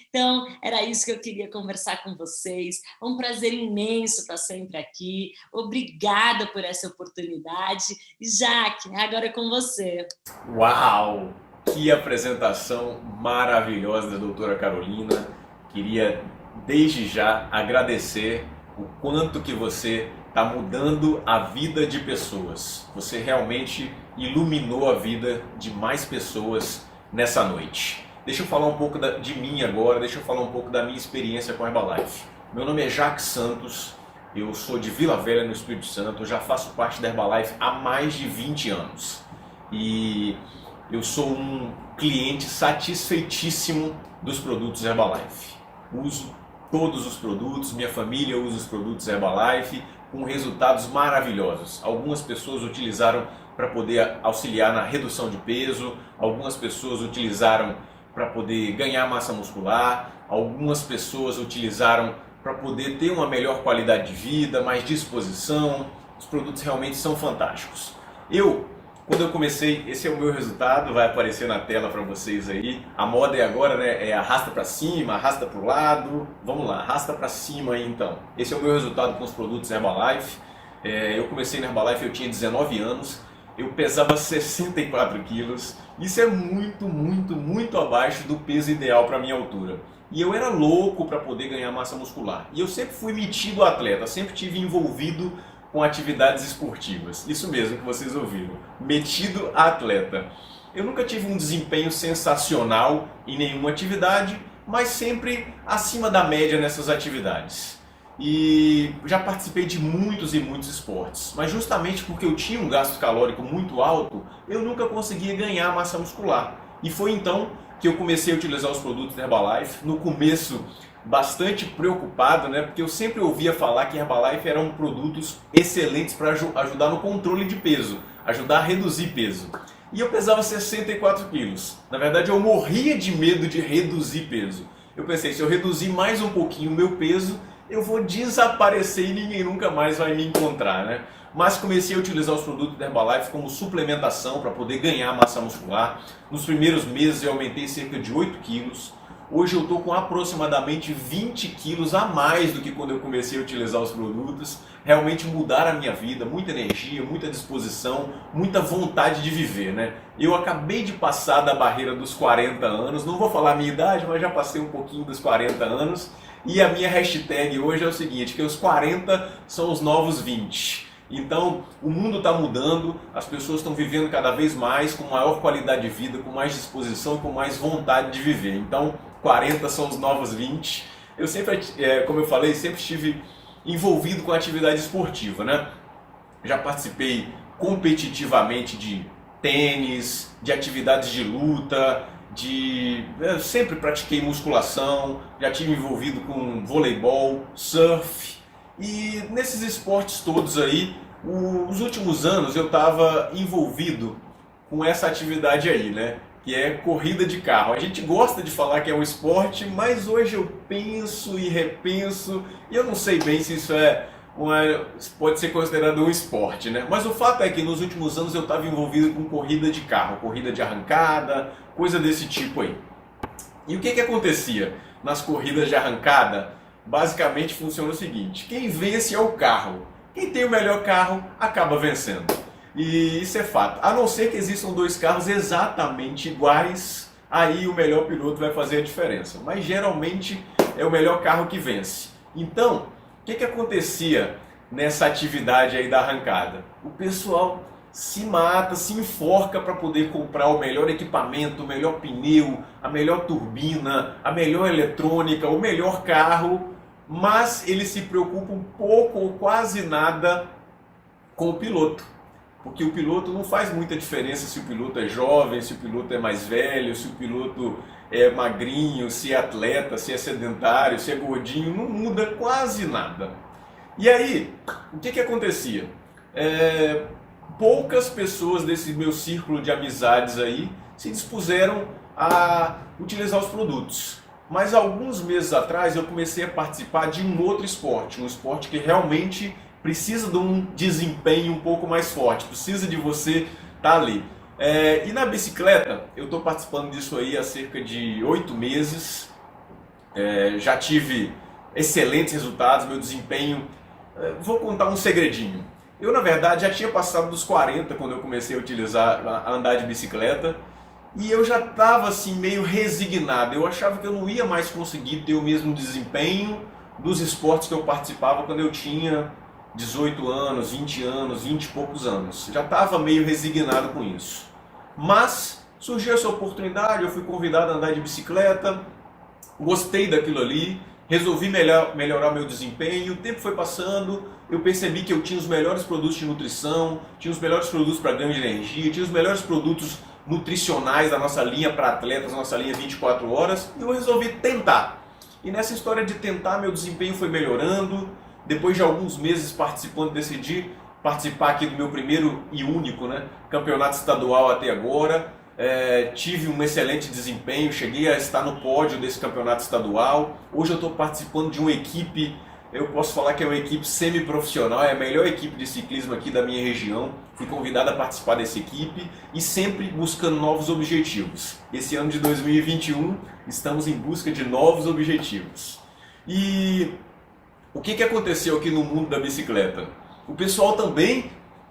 Então, era isso que eu queria conversar com vocês. É um prazer imenso estar sempre aqui. Obrigada por essa oportunidade. E Jaque, agora é com você. Uau! Que apresentação maravilhosa da doutora Carolina. Queria, desde já, agradecer o quanto que você está mudando a vida de pessoas. Você realmente iluminou a vida de mais pessoas nessa noite. Deixa eu falar um pouco de mim agora, deixa eu falar um pouco da minha experiência com a Herbalife. Meu nome é Jacques Santos, eu sou de Vila Velha, no Espírito Santo, eu já faço parte da Herbalife há mais de 20 anos. E eu sou um cliente satisfeitíssimo dos produtos Herbalife. Uso todos os produtos, minha família usa os produtos Herbalife com resultados maravilhosos. Algumas pessoas utilizaram para poder auxiliar na redução de peso, algumas pessoas utilizaram para poder ganhar massa muscular, algumas pessoas utilizaram para poder ter uma melhor qualidade de vida, mais disposição. Os produtos realmente são fantásticos. Quando eu comecei, esse é o meu resultado, vai aparecer na tela para vocês aí. A moda é agora, né? É arrasta para cima, arrasta para o lado. Vamos lá, arrasta para cima aí então. Esse é o meu resultado com os produtos Herbalife. Eu comecei na Herbalife, eu tinha 19 anos. Eu pesava 64 quilos, isso é muito abaixo do peso ideal para minha altura. E eu era louco para poder ganhar massa muscular. E eu sempre fui metido atleta, sempre tive envolvido com atividades esportivas. Isso mesmo que vocês ouviram, metido atleta. Eu nunca tive um desempenho sensacional em nenhuma atividade, mas sempre acima da média nessas atividades. E já participei de muitos e muitos esportes, mas justamente porque eu tinha um gasto calórico muito alto, eu nunca conseguia ganhar massa muscular. E foi então que eu comecei a utilizar os produtos da Herbalife. No começo, bastante preocupado, né? Porque eu sempre ouvia falar que Herbalife eram produtos excelentes para ajudar no controle de peso, ajudar a reduzir peso. E eu pesava 64 quilos. Na verdade, eu morria de medo de reduzir peso. Eu pensei, se eu reduzir mais um pouquinho o meu peso, eu vou desaparecer e ninguém nunca mais vai me encontrar, né? Mas comecei a utilizar os produtos da Herbalife como suplementação para poder ganhar massa muscular. Nos primeiros meses eu aumentei cerca de 8 quilos. Hoje eu estou com aproximadamente 20 quilos a mais do que quando eu comecei a utilizar os produtos. Realmente mudaram a minha vida, muita energia, muita disposição, muita vontade de viver, né? Eu acabei de passar da barreira dos 40 anos, não vou falar a minha idade, mas já passei um pouquinho dos 40 anos. E a minha hashtag hoje é o seguinte, que os 40 são os novos 20. Então, o mundo está mudando, as pessoas estão vivendo cada vez mais, com maior qualidade de vida, com mais disposição e com mais vontade de viver. Então, 40 são os novos 20. Eu sempre, como eu falei, sempre estive envolvido com a atividade esportiva, né? Já participei competitivamente de tênis, de atividades de luta, eu sempre pratiquei musculação, já tive envolvido com voleibol, surf. E nesses esportes todos aí, os últimos anos eu estava envolvido com essa atividade aí, né? Que é corrida de carro. A gente gosta de falar que é um esporte, mas hoje eu penso e repenso e eu não sei bem se isso pode ser considerado um esporte, né? Mas o fato é que nos últimos anos eu estava envolvido com corrida de carro, corrida de arrancada, coisa desse tipo aí. E o que acontecia nas corridas de arrancada? Basicamente funciona o seguinte: quem vence é o carro. Quem tem o melhor carro acaba vencendo. E isso é fato. A não ser que existam dois carros exatamente iguais, aí o melhor piloto vai fazer a diferença. Mas geralmente é o melhor carro que vence. Então, o que acontecia nessa atividade aí da arrancada? O pessoal se mata, se enforca para poder comprar o melhor equipamento, o melhor pneu, a melhor turbina, a melhor eletrônica, o melhor carro, mas eles se preocupam pouco ou quase nada com o piloto. Porque o piloto não faz muita diferença se o piloto é jovem, se o piloto é mais velho, se o piloto é magrinho, se é atleta, se é sedentário, se é gordinho, não muda quase nada. E aí, o que acontecia? Poucas pessoas desse meu círculo de amizades aí se dispuseram a utilizar os produtos. Mas alguns meses atrás eu comecei a participar de um outro esporte, um esporte que realmente precisa de um desempenho um pouco mais forte, precisa de você estar ali. E na bicicleta, eu estou participando disso aí há cerca de 8 meses, já tive excelentes resultados, meu desempenho. Vou contar um segredinho. Eu, na verdade, já tinha passado dos 40 quando eu comecei a andar de bicicleta, e eu já estava assim meio resignado. Eu achava que eu não ia mais conseguir ter o mesmo desempenho dos esportes que eu participava quando eu tinha 18 anos, 20 anos, 20 e poucos anos. Já estava meio resignado com isso. Mas surgiu essa oportunidade, eu fui convidado a andar de bicicleta, gostei daquilo ali, resolvi melhorar meu desempenho. O tempo foi passando, eu percebi que eu tinha os melhores produtos de nutrição, tinha os melhores produtos para ganho de energia, tinha os melhores produtos nutricionais da nossa linha para atletas, nossa linha 24 horas, e eu resolvi tentar. E nessa história de tentar, meu desempenho foi melhorando. Depois de alguns meses participando, decidi participar aqui do meu primeiro e único, né, campeonato estadual até agora. Tive um excelente desempenho, cheguei a estar no pódio desse campeonato estadual. Hoje eu estou participando de uma equipe, eu posso falar que é uma equipe semi-profissional, é a melhor equipe de ciclismo aqui da minha região. Fui convidado a participar dessa equipe e sempre buscando novos objetivos. Esse ano de 2021 estamos em busca de novos objetivos. E o que aconteceu aqui no mundo da bicicleta? O pessoal também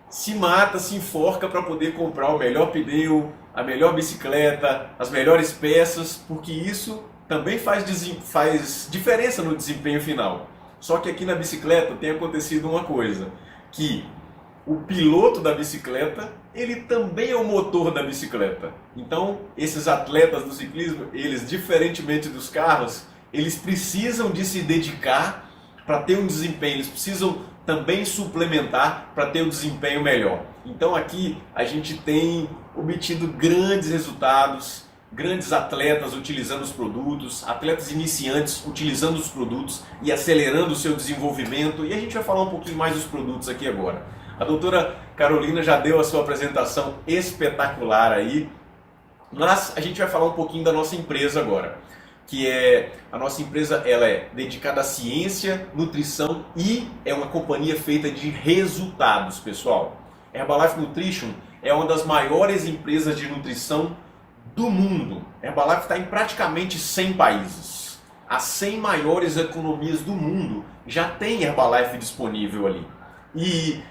se mata, se enforca para poder comprar o melhor pneu, a melhor bicicleta, as melhores peças, porque isso também faz diferença no desempenho final. Só que aqui na bicicleta tem acontecido uma coisa, que o piloto da bicicleta, ele também é o motor da bicicleta. Então, esses atletas do ciclismo, eles, diferentemente dos carros, eles precisam de se dedicar para ter um desempenho, eles precisam também suplementar para ter um desempenho melhor. Então aqui a gente tem obtido grandes resultados, grandes atletas utilizando os produtos, atletas iniciantes utilizando os produtos e acelerando o seu desenvolvimento. E a gente vai falar um pouquinho mais dos produtos aqui agora. A doutora Carolina já deu a sua apresentação espetacular aí, mas a gente vai falar um pouquinho da nossa empresa agora. A nossa empresa, ela é dedicada à ciência, nutrição e é uma companhia feita de resultados, pessoal. Herbalife Nutrition é uma das maiores empresas de nutrição do mundo. Herbalife está em praticamente 100 países. As 100 maiores economias do mundo já tem Herbalife disponível ali. E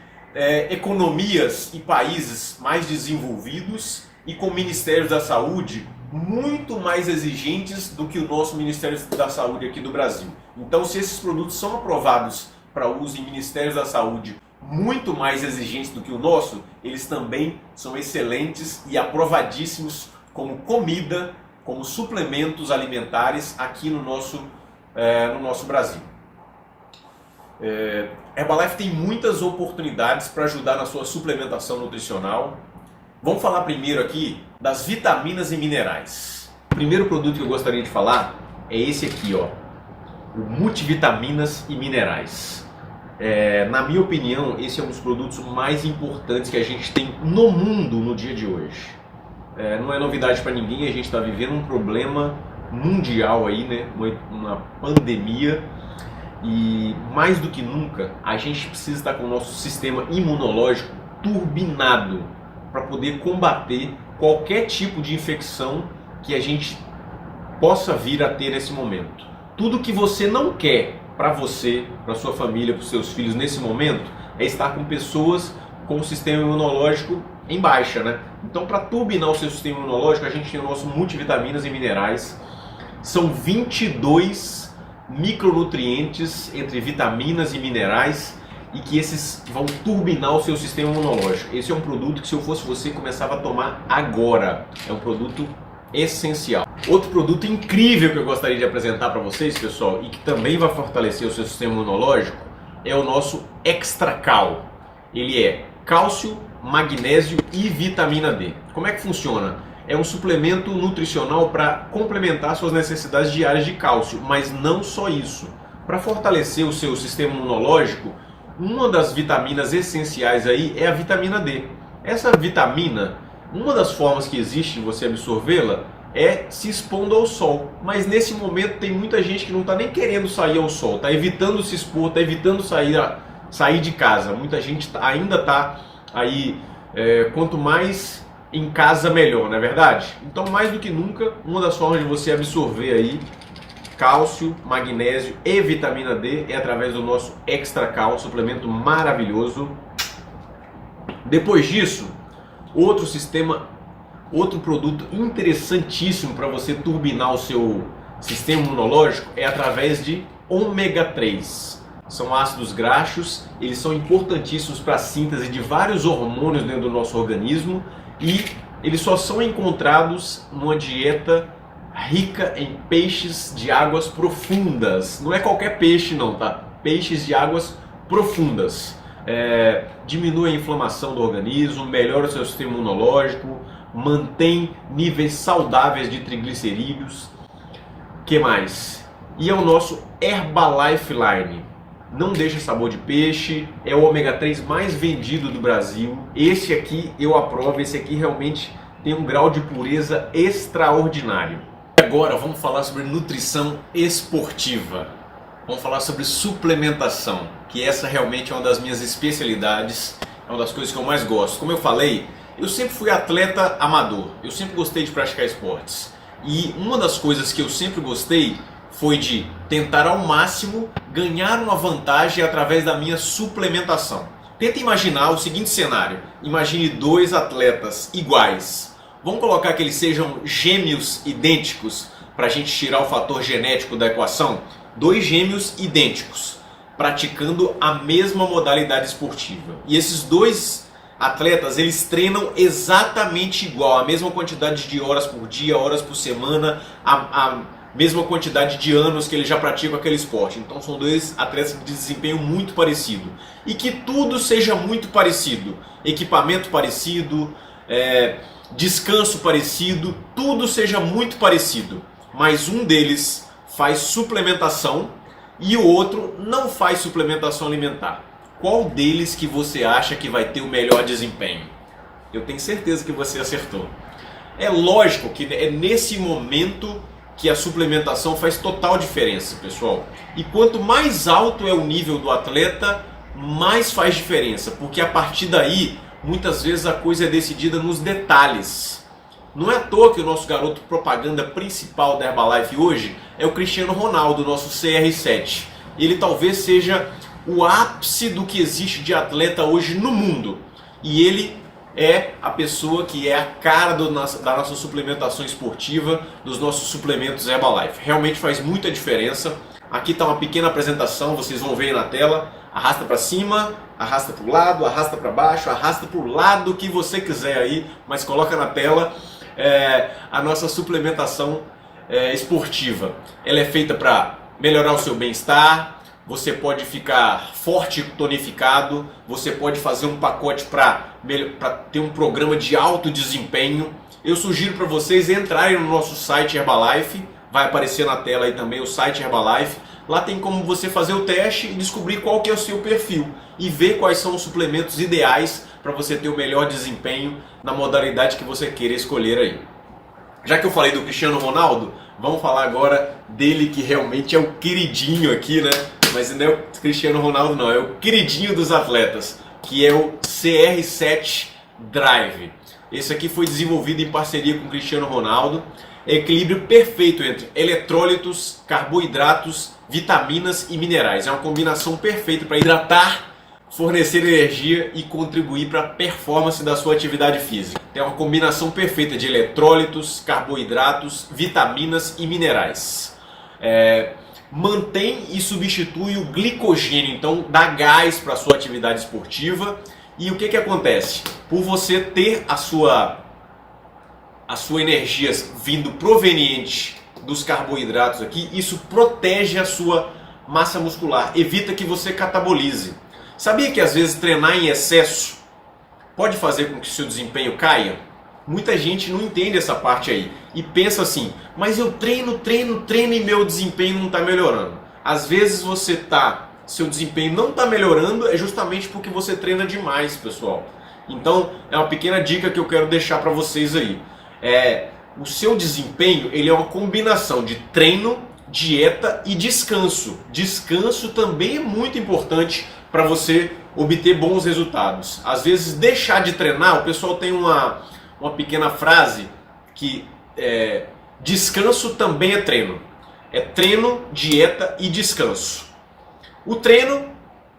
economias e países mais desenvolvidos e com ministérios da saúde muito mais exigentes do que o nosso Ministério da Saúde aqui do Brasil. Então, se esses produtos são aprovados para uso em ministérios da saúde muito mais exigentes do que o nosso, eles também são excelentes e aprovadíssimos como comida, como suplementos alimentares aqui no nosso Brasil. Herbalife tem muitas oportunidades para ajudar na sua suplementação nutricional. Vamos falar primeiro aqui das vitaminas e minerais. O primeiro produto que eu gostaria de falar é esse aqui, ó, o Multivitaminas e Minerais. Na minha opinião, esse é um dos produtos mais importantes que a gente tem no mundo no dia de hoje. Não é novidade para ninguém, a gente está vivendo um problema mundial aí, né? Uma pandemia, e mais do que nunca a gente precisa estar com o nosso sistema imunológico turbinado para poder combater qualquer tipo de infecção que a gente possa vir a ter nesse momento. Tudo que você não quer para você, para sua família, para os seus filhos nesse momento é estar com pessoas com o sistema imunológico em baixa, né? Então, para turbinar o seu sistema imunológico, a gente tem o nosso Multivitaminas e Minerais. São 22 micronutrientes entre vitaminas e minerais e que esses vão turbinar o seu sistema imunológico. Esse é um produto que, se eu fosse você, começava a tomar agora. É um produto essencial. Outro produto incrível que eu gostaria de apresentar para vocês, pessoal, e que também vai fortalecer o seu sistema imunológico, é o nosso Extra Cal. Ele é cálcio, magnésio e vitamina D. Como é que funciona? É um suplemento nutricional para complementar suas necessidades diárias de cálcio, mas não só isso. Para fortalecer o seu sistema imunológico, uma das vitaminas essenciais aí é a vitamina D. Essa vitamina, uma das formas que existe de você absorvê-la é se expondo ao sol. Mas nesse momento tem muita gente que não está nem querendo sair ao sol, está evitando se expor, está evitando sair de casa. Muita gente ainda está aí, quanto mais em casa melhor, não é verdade? Então, mais do que nunca, uma das formas de você absorver aí cálcio, magnésio e vitamina D é através do nosso Extra Cal, suplemento maravilhoso. Depois disso, outro produto interessantíssimo para você turbinar o seu sistema imunológico é através de ômega 3. São ácidos graxos, eles são importantíssimos para a síntese de vários hormônios dentro do nosso organismo e eles só são encontrados numa dieta rica em peixes de águas profundas. Não é qualquer peixe não, tá? Peixes de águas profundas. Diminui a inflamação do organismo, melhora o seu sistema imunológico, mantém níveis saudáveis de triglicerídeos. Que mais? E é o nosso Herbalife Line. Não deixa sabor de peixe, é o ômega 3 mais vendido do Brasil. Esse aqui eu aprovo, esse aqui realmente tem um grau de pureza extraordinário. Agora vamos falar sobre nutrição esportiva. Vamos falar sobre suplementação, que essa realmente é uma das minhas especialidades, é uma das coisas que eu mais gosto. Como eu falei, eu sempre fui atleta amador, eu sempre gostei de praticar esportes. E uma das coisas que eu sempre gostei foi de tentar ao máximo ganhar uma vantagem através da minha suplementação. Tenta imaginar o seguinte cenário, imagine dois atletas iguais. Vamos colocar que eles sejam gêmeos idênticos para a gente tirar o fator genético da equação? Dois gêmeos idênticos, praticando a mesma modalidade esportiva. E esses dois atletas, eles treinam exatamente igual, a mesma quantidade de horas por dia, horas por semana, a mesma quantidade de anos que eles já praticam aquele esporte. Então são dois atletas de desempenho muito parecido. E que tudo seja muito parecido. Equipamento parecido, descanso parecido, tudo seja muito parecido. Mas um deles faz suplementação e o outro não faz suplementação alimentar. Qual deles que você acha que vai ter o melhor desempenho? Eu tenho certeza que você acertou. É lógico que é nesse momento que a suplementação faz total diferença, pessoal. E quanto mais alto é o nível do atleta, mais faz diferença, porque a partir daí, muitas vezes a coisa é decidida nos detalhes. Não é à toa que o nosso garoto propaganda principal da Herbalife hoje é o Cristiano Ronaldo, nosso CR7. Ele talvez seja o ápice do que existe de atleta hoje no mundo. E ele é a pessoa que é a cara da nossa suplementação esportiva, dos nossos suplementos Herbalife. Realmente faz muita diferença. Aqui está uma pequena apresentação, vocês vão ver aí na tela. Arrasta para cima, arrasta para o lado, arrasta para baixo, arrasta para o lado que você quiser aí, mas coloca na tela a nossa suplementação esportiva. Ela é feita para melhorar o seu bem-estar, você pode ficar forte e tonificado, você pode fazer um pacote para ter um programa de alto desempenho. Eu sugiro para vocês entrarem no nosso site Herbalife, vai aparecer na tela aí também o site Herbalife. Lá tem como você fazer o teste e descobrir qual que é o seu perfil e ver quais são os suplementos ideais para você ter o melhor desempenho na modalidade que você queira escolher aí. Já que eu falei do Cristiano Ronaldo, vamos falar agora dele que realmente é o queridinho aqui, né? Mas não é o Cristiano Ronaldo não, é o queridinho dos atletas, que é o CR7 Drive. Esse aqui foi desenvolvido em parceria com o Cristiano Ronaldo. É equilíbrio perfeito entre eletrólitos, carboidratos, vitaminas e minerais. É uma combinação perfeita para hidratar, fornecer energia e contribuir para a performance da sua atividade física. É uma combinação perfeita de eletrólitos, carboidratos, vitaminas e minerais. Mantém e substitui o glicogênio, então dá gás para a sua atividade esportiva. E o que acontece? Por você ter a sua energia vindo proveniente dos carboidratos aqui, isso protege a sua massa muscular, evita que você catabolize. Sabia que às vezes treinar em excesso pode fazer com que o seu desempenho caia? Muita gente não entende essa parte aí e pensa assim, mas eu treino e meu desempenho não está melhorando. Às vezes seu desempenho não está melhorando é justamente porque você treina demais, pessoal. Então é uma pequena dica que eu quero deixar para vocês aí. O seu desempenho ele é uma combinação de treino, dieta e descanso. Descanso também é muito importante para você obter bons resultados. Às vezes deixar de treinar, o pessoal tem uma pequena frase que descanso também é treino. É treino, dieta e descanso. O treino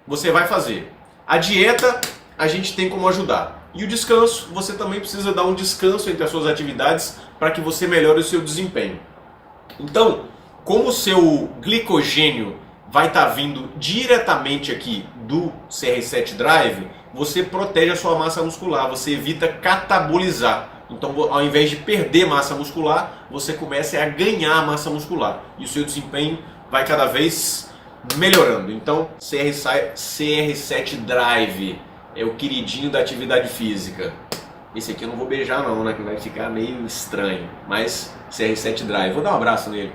você vai fazer. A dieta a gente tem como ajudar. E o descanso, você também precisa dar um descanso entre as suas atividades para que você melhore o seu desempenho. Então, como o seu glicogênio vai estar vindo diretamente aqui do CR7 Drive, você protege a sua massa muscular, você evita catabolizar. Então, ao invés de perder massa muscular, você começa a ganhar massa muscular. E o seu desempenho vai cada vez melhorando. Então, CR7 Drive é o queridinho da atividade física. Esse aqui eu não vou beijar não, né? Que vai ficar meio estranho. Mas CR7 Drive, vou dar um abraço nele.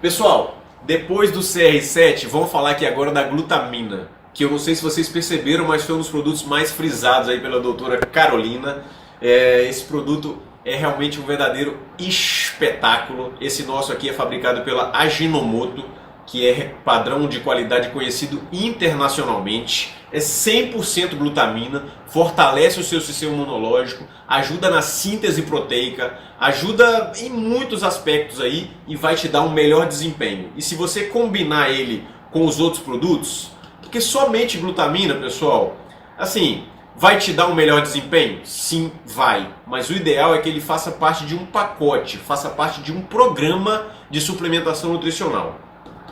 Pessoal, depois do CR7, vamos falar aqui agora da glutamina. Que eu não sei se vocês perceberam, mas foi um dos produtos mais frisados aí pela doutora Carolina. Esse produto é realmente um verdadeiro espetáculo. Esse nosso aqui é fabricado pela Ajinomoto, que é padrão de qualidade conhecido internacionalmente. É 100% glutamina, fortalece o seu sistema imunológico, ajuda na síntese proteica, ajuda em muitos aspectos aí e vai te dar um melhor desempenho. E se você combinar ele com os outros produtos, porque somente glutamina, pessoal, assim, vai te dar um melhor desempenho? Sim, vai. Mas o ideal é que ele faça parte de um pacote, faça parte de um programa de suplementação nutricional.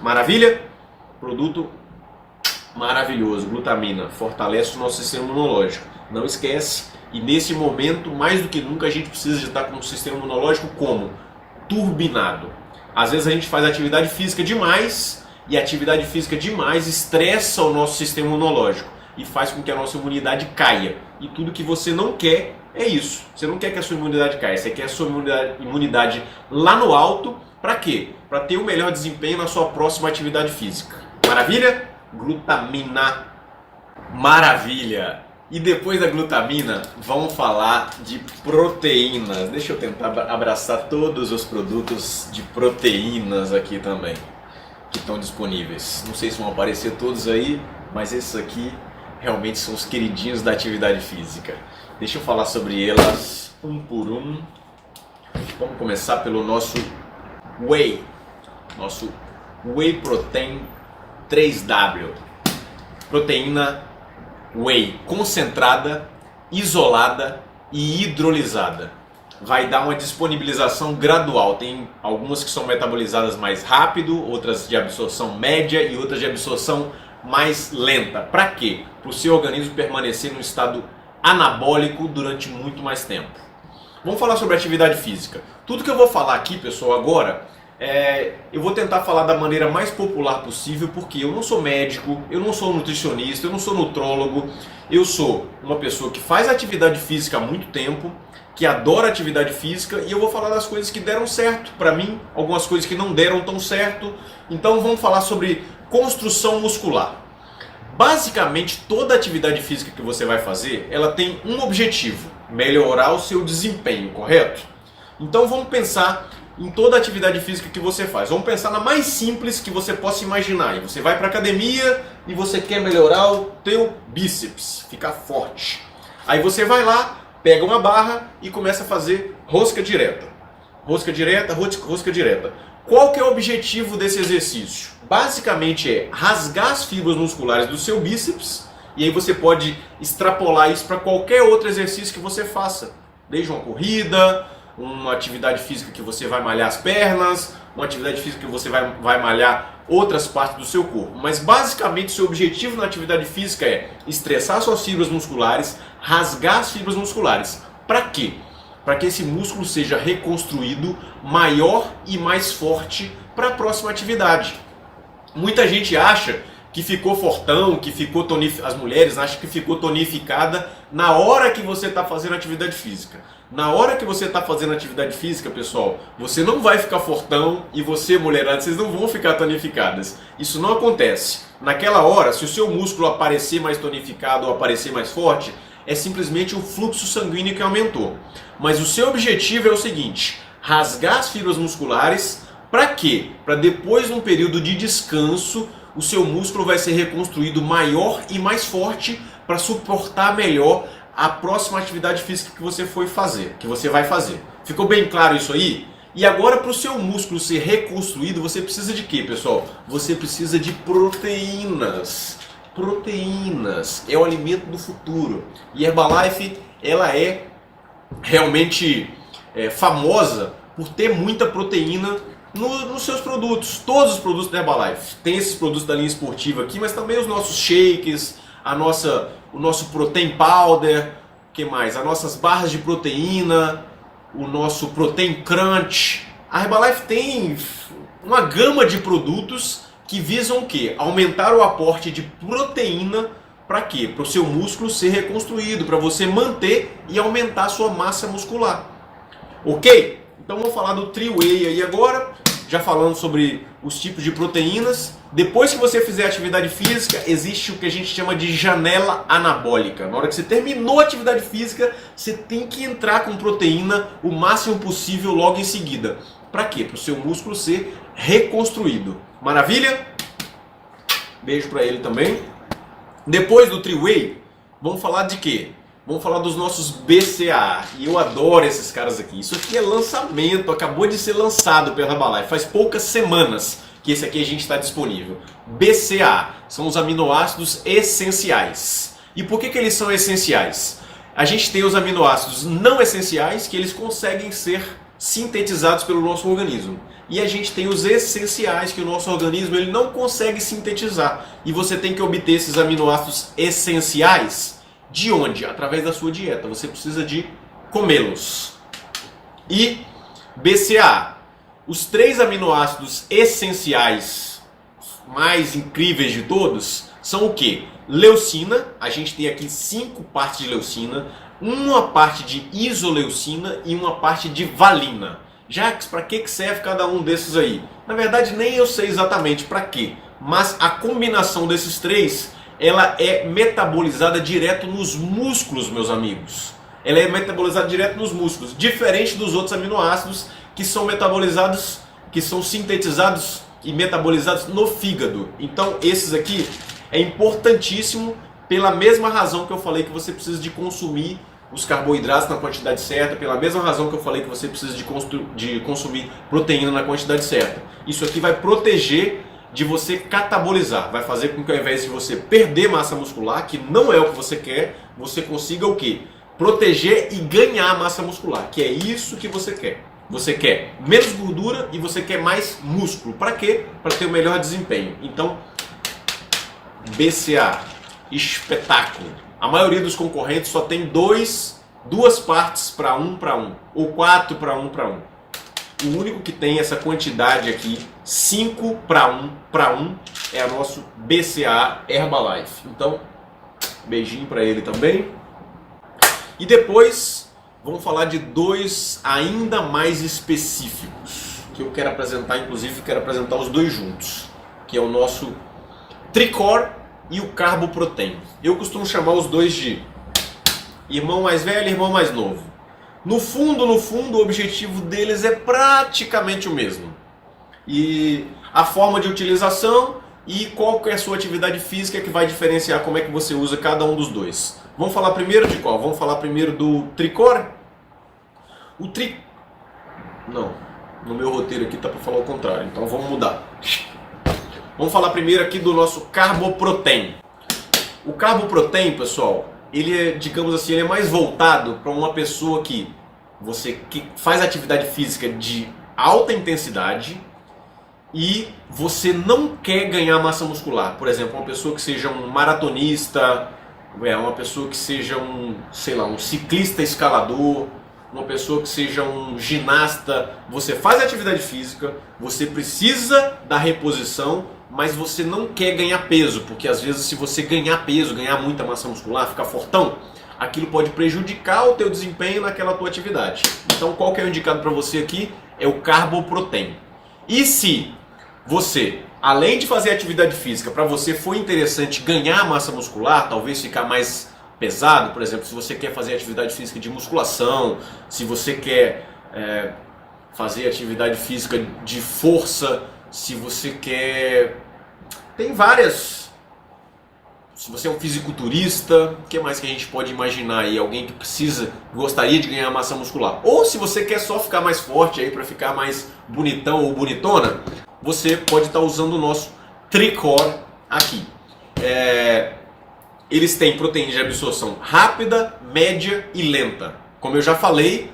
Maravilha? Produto maravilhoso, glutamina, fortalece o nosso sistema imunológico. Não esquece, e nesse momento, mais do que nunca, a gente precisa de estar com o sistema imunológico como? Turbinado. Às vezes a gente faz atividade física demais, e a atividade física demais estressa o nosso sistema imunológico e faz com que a nossa imunidade caia. E tudo que você não quer é isso. Você não quer que a sua imunidade caia, você quer a sua imunidade lá no alto. Para quê? Para ter o melhor desempenho na sua próxima atividade física. Maravilha? Glutamina. Maravilha! E depois da glutamina, vamos falar de proteínas. Deixa eu tentar abraçar todos os produtos de proteínas aqui também, que estão disponíveis. Não sei se vão aparecer todos aí, mas esses aqui realmente são os queridinhos da atividade física. Deixa eu falar sobre elas um por um. Vamos começar pelo nosso Whey. Nosso Whey Protein 3W. Proteína Whey concentrada, isolada e hidrolisada. Vai dar uma disponibilização gradual. Tem algumas que são metabolizadas mais rápido, outras de absorção média e outras de absorção mais lenta. Para quê? Para o seu organismo permanecer num estado anabólico durante muito mais tempo. Vamos falar sobre atividade física. Tudo que eu vou falar aqui, pessoal, agora, eu vou tentar falar da maneira mais popular possível, porque eu não sou médico, eu não sou nutricionista, eu não sou nutrólogo, eu sou uma pessoa que faz atividade física há muito tempo, que adora atividade física, e eu vou falar das coisas que deram certo para mim, algumas coisas que não deram tão certo. Então vamos falar sobre construção muscular. Basicamente, toda atividade física que você vai fazer, ela tem um objetivo: melhorar o seu desempenho, correto? Então vamos pensar em toda atividade física que você faz. Vamos pensar na mais simples que você possa imaginar. E você vai para academia e você quer melhorar o teu bíceps, ficar forte. Aí você vai lá, pega uma barra e começa a fazer rosca direta. Rosca direta, rosca direta. Qual que é o objetivo desse exercício? Basicamente é rasgar as fibras musculares do seu bíceps, e aí você pode extrapolar isso para qualquer outro exercício que você faça. Desde uma corrida, uma atividade física que você vai malhar as pernas, uma atividade física que você vai malhar outras partes do seu corpo. Mas basicamente seu objetivo na atividade física é estressar suas fibras musculares, rasgar as fibras musculares. Para quê? Para que esse músculo seja reconstruído maior e mais forte para a próxima atividade. Muita gente acha que ficou fortão, que ficou as mulheres acham que ficou tonificada na hora que você está fazendo atividade física. Na hora que você está fazendo atividade física, pessoal, você não vai ficar fortão e você, mulherada, vocês não vão ficar tonificadas. Isso não acontece. Naquela hora, se o seu músculo aparecer mais tonificado ou aparecer mais forte, é simplesmente o fluxo sanguíneo que aumentou. Mas o seu objetivo é o seguinte: rasgar as fibras musculares. Para quê? Para depois de um período de descanso, o seu músculo vai ser reconstruído maior e mais forte para suportar melhor a próxima atividade física que você vai fazer. Ficou bem claro isso aí? E agora, para o seu músculo ser reconstruído, você precisa de quê, pessoal? Você precisa de proteínas. Proteínas é o alimento do futuro. E Herbalife, ela é realmente famosa por ter muita proteína nos seus produtos. Todos os produtos da Herbalife. Tem esses produtos da linha esportiva aqui, mas também os nossos shakes, o nosso protein powder, que mais? As nossas barras de proteína, o nosso protein crunch. A Herbalife tem uma gama de produtos que visam o quê? Aumentar o aporte de proteína. Para quê? Para o seu músculo ser reconstruído, para você manter e aumentar a sua massa muscular. Ok? Então vamos falar do Tri-Whey aí agora, já falando sobre os tipos de proteínas. Depois que você fizer atividade física, existe o que a gente chama de janela anabólica. Na hora que você terminou a atividade física, você tem que entrar com proteína o máximo possível logo em seguida. Para quê? Para o seu músculo ser reconstruído. Maravilha? Beijo para ele também. Depois do Tri-Whey, vamos falar de quê? Vamos falar dos nossos BCAA. E eu adoro esses caras aqui. Isso aqui é lançamento, acabou de ser lançado pela Herbalife. Faz poucas semanas que esse aqui a gente está disponível. BCAA são os aminoácidos essenciais. E por que eles são essenciais? A gente tem os aminoácidos não essenciais, que eles conseguem ser sintetizados pelo nosso organismo. E a gente tem os essenciais, que o nosso organismo ele não consegue sintetizar. E você tem que obter esses aminoácidos essenciais de onde? Através da sua dieta. Você precisa de comê-los. E BCAA. Os 3 aminoácidos essenciais mais incríveis de todos são o quê? Leucina. A gente tem aqui 5 partes de leucina, uma parte de isoleucina e uma parte de valina. Jacques, para que serve cada um desses aí? Na verdade, nem eu sei exatamente para quê, mas a combinação desses 3, ela é metabolizada direto nos músculos, meus amigos. Ela é metabolizada direto nos músculos, diferente dos outros aminoácidos que são metabolizados, que são sintetizados e metabolizados no fígado. Então, esses aqui é importantíssimo pela mesma razão que eu falei que você precisa de consumir os carboidratos na quantidade certa, pela mesma razão que eu falei que você precisa de consumir proteína na quantidade certa. Isso aqui vai proteger de você catabolizar, vai fazer com que ao invés de você perder massa muscular, que não é o que você quer, você consiga o quê? Proteger e ganhar massa muscular, que é isso que você quer. Você quer menos gordura e você quer mais músculo. Para quê? Para ter o melhor desempenho. Então, BCA, espetáculo. A maioria dos concorrentes só tem duas partes para um, ou 4 para um. O único que tem essa quantidade aqui, 5 para 1, é o nosso BCA Herbalife. Então, beijinho para ele também. E depois, vamos falar de 2 ainda mais específicos, que eu quero apresentar, inclusive quero apresentar os 2 juntos, que é o nosso Tricor e o Carbo Protein. Eu costumo chamar os 2 de irmão mais velho e irmão mais novo. No fundo, o objetivo deles é praticamente o mesmo. E a forma de utilização e qual que é a sua atividade física que vai diferenciar como é que você usa cada um dos 2. Vamos falar primeiro de qual? Vamos falar primeiro do Tricor? Não, no meu roteiro aqui tá para falar o contrário, então vamos mudar. Vamos falar primeiro aqui do nosso Carbo Protein. O Carbo Protein, pessoal, ele é, digamos assim, ele é mais voltado para uma pessoa que faz atividade física de alta intensidade e você não quer ganhar massa muscular. Por exemplo, uma pessoa que seja um maratonista, uma pessoa que seja um ciclista escalador, uma pessoa que seja um ginasta. Você faz atividade física, você precisa da reposição, mas você não quer ganhar peso, porque às vezes se você ganhar peso, ganhar muita massa muscular, ficar fortão, aquilo pode prejudicar o teu desempenho naquela tua atividade. Então qual que é o indicado para você aqui? É o Carbo Protein. E se você, além de fazer atividade física, para você foi interessante ganhar massa muscular, talvez ficar mais pesado, por exemplo, se você quer fazer atividade física de musculação, se você quer fazer atividade física de força, se você quer... Tem várias... Se você é um fisiculturista, o que mais que a gente pode imaginar aí? Alguém que gostaria de ganhar massa muscular. Ou se você quer só ficar mais forte aí para ficar mais bonitão ou bonitona, você pode estar usando o nosso Tricor aqui. Eles têm proteína de absorção rápida, média e lenta. Como eu já falei,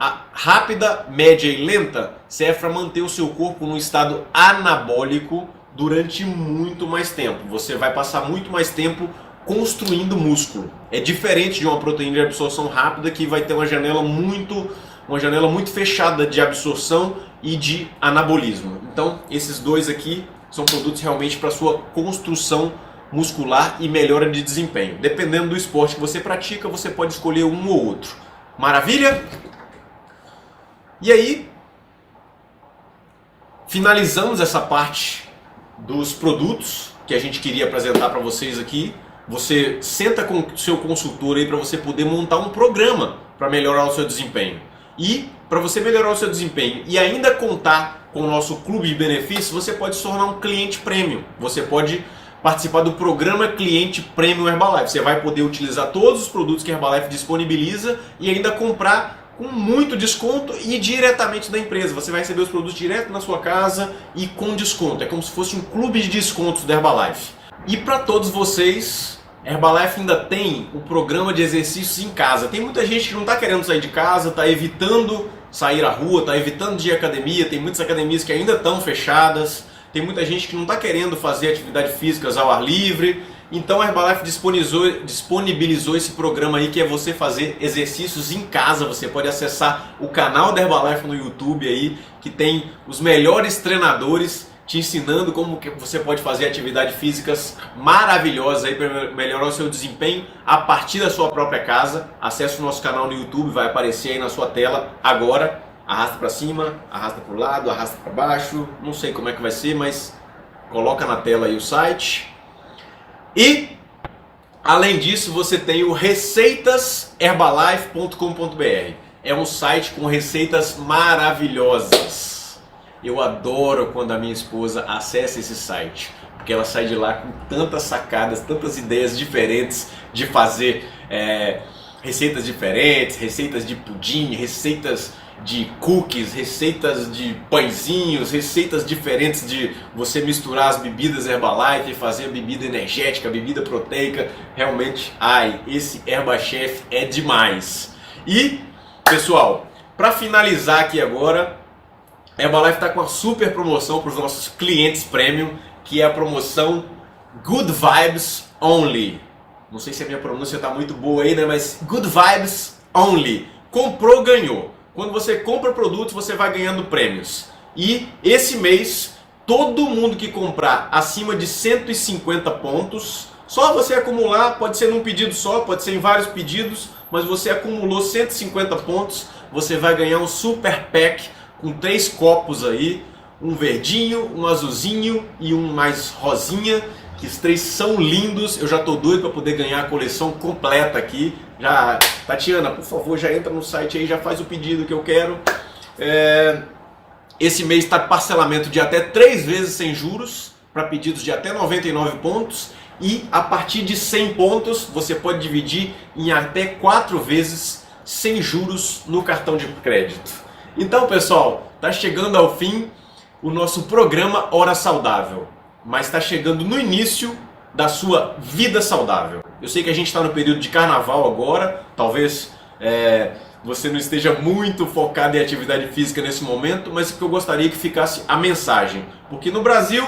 a rápida, média e lenta serve para manter o seu corpo num estado anabólico durante muito mais tempo. Você vai passar muito mais tempo construindo músculo. É diferente de uma proteína de absorção rápida que vai ter uma janela muito fechada de absorção e de anabolismo. Então, esses 2 aqui são produtos realmente para sua construção muscular e melhora de desempenho. Dependendo do esporte que você pratica, você pode escolher um ou outro. Maravilha? E aí, finalizamos essa parte dos produtos que a gente queria apresentar para vocês aqui. Você senta com o seu consultor aí para você poder montar um programa para melhorar o seu desempenho. E para você melhorar o seu desempenho e ainda contar com o nosso clube de benefícios, você pode se tornar um cliente premium. Você pode participar do programa Cliente Premium Herbalife. Você vai poder utilizar todos os produtos que a Herbalife disponibiliza e ainda comprar com muito desconto e diretamente da empresa. Você vai receber os produtos direto na sua casa e com desconto. É como se fosse um clube de descontos da Herbalife. E para todos vocês, a Herbalife ainda tem o programa de exercícios em casa. Tem muita gente que não está querendo sair de casa, está evitando sair à rua, está evitando de ir à academia. Tem muitas academias que ainda estão fechadas. Tem muita gente que não está querendo fazer atividades físicas ao ar livre. Então a Herbalife disponibilizou esse programa aí que é você fazer exercícios em casa. Você pode acessar o canal da Herbalife no YouTube aí, que tem os melhores treinadores te ensinando como que você pode fazer atividades físicas maravilhosas aí para melhorar o seu desempenho a partir da sua própria casa. Acesse o nosso canal no YouTube, vai aparecer aí na sua tela agora. Arrasta para cima, arrasta para o lado, arrasta para baixo. Não sei como é que vai ser, mas coloca na tela aí o site. E, além disso, você tem o receitasherbalife.com.br. É um site com receitas maravilhosas. Eu adoro quando a minha esposa acessa esse site, porque ela sai de lá com tantas sacadas, tantas ideias diferentes de fazer receitas diferentes, receitas de pudim, receitas de cookies, receitas de pãezinhos, receitas diferentes de você misturar as bebidas Herbalife e fazer a bebida energética, a bebida proteica. Realmente, esse Herbachef é demais. E, pessoal, para finalizar aqui agora, a Herbalife está com uma super promoção para os nossos clientes premium, que é a promoção Good Vibes Only. Não sei se a minha pronúncia está muito boa aí, né? Mas Good Vibes Only. Comprou, ganhou. Quando você compra produtos, você vai ganhando prêmios. E esse mês, todo mundo que comprar acima de 150 pontos, só você acumular, pode ser num pedido só, pode ser em vários pedidos, mas você acumulou 150 pontos, você vai ganhar um super pack com 3 copos aí, um verdinho, um azulzinho e um mais rosinha, que os 3 são lindos. Eu já tô doido para poder ganhar a coleção completa aqui. Já, Tatiana, por favor, já entra no site aí, já faz o pedido que eu quero. Esse mês está parcelamento de até 3 vezes sem juros, para pedidos de até 99 pontos. E a partir de 100 pontos, você pode dividir em até 4 vezes sem juros no cartão de crédito. Então, pessoal, está chegando ao fim o nosso programa Hora Saudável. Mas está chegando no início da sua vida saudável. Eu sei que a gente está no período de carnaval agora, talvez você não esteja muito focado em atividade física nesse momento, mas o que eu gostaria que ficasse a mensagem. Porque no Brasil,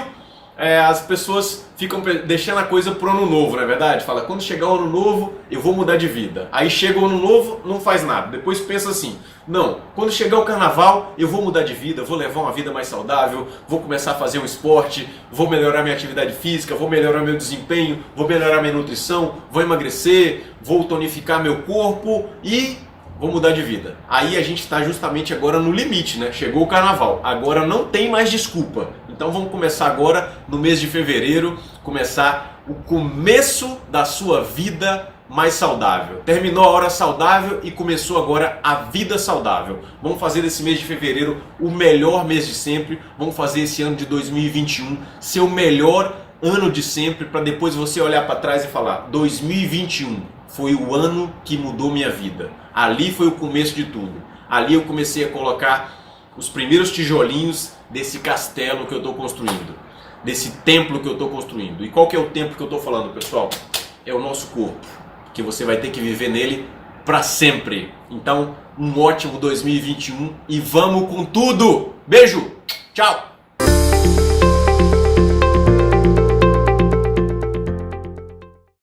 as pessoas ficam deixando a coisa pro ano novo, não é verdade? Fala, quando chegar o ano novo, eu vou mudar de vida. Aí chega o ano novo, não faz nada. Depois pensa assim, não, quando chegar o carnaval, eu vou mudar de vida, vou levar uma vida mais saudável, vou começar a fazer um esporte, vou melhorar minha atividade física, vou melhorar meu desempenho, vou melhorar minha nutrição, vou emagrecer, vou tonificar meu corpo e vou mudar de vida. Aí a gente está justamente agora no limite, né? Chegou o carnaval, agora não tem mais desculpa. Então vamos começar agora, no mês de fevereiro, começar o começo da sua vida mais saudável. Terminou a hora saudável e começou agora a vida saudável. Vamos fazer desse mês de fevereiro o melhor mês de sempre. Vamos fazer esse ano de 2021 ser o melhor ano de sempre, para depois você olhar para trás e falar, 2021 foi o ano que mudou minha vida. Ali foi o começo de tudo. Ali eu comecei a colocar os primeiros tijolinhos desse castelo que eu estou construindo, desse templo que eu estou construindo. E qual que é o templo que eu estou falando, pessoal? É o nosso corpo, que você vai ter que viver nele para sempre. Então, um ótimo 2021 e vamos com tudo! Beijo! Tchau!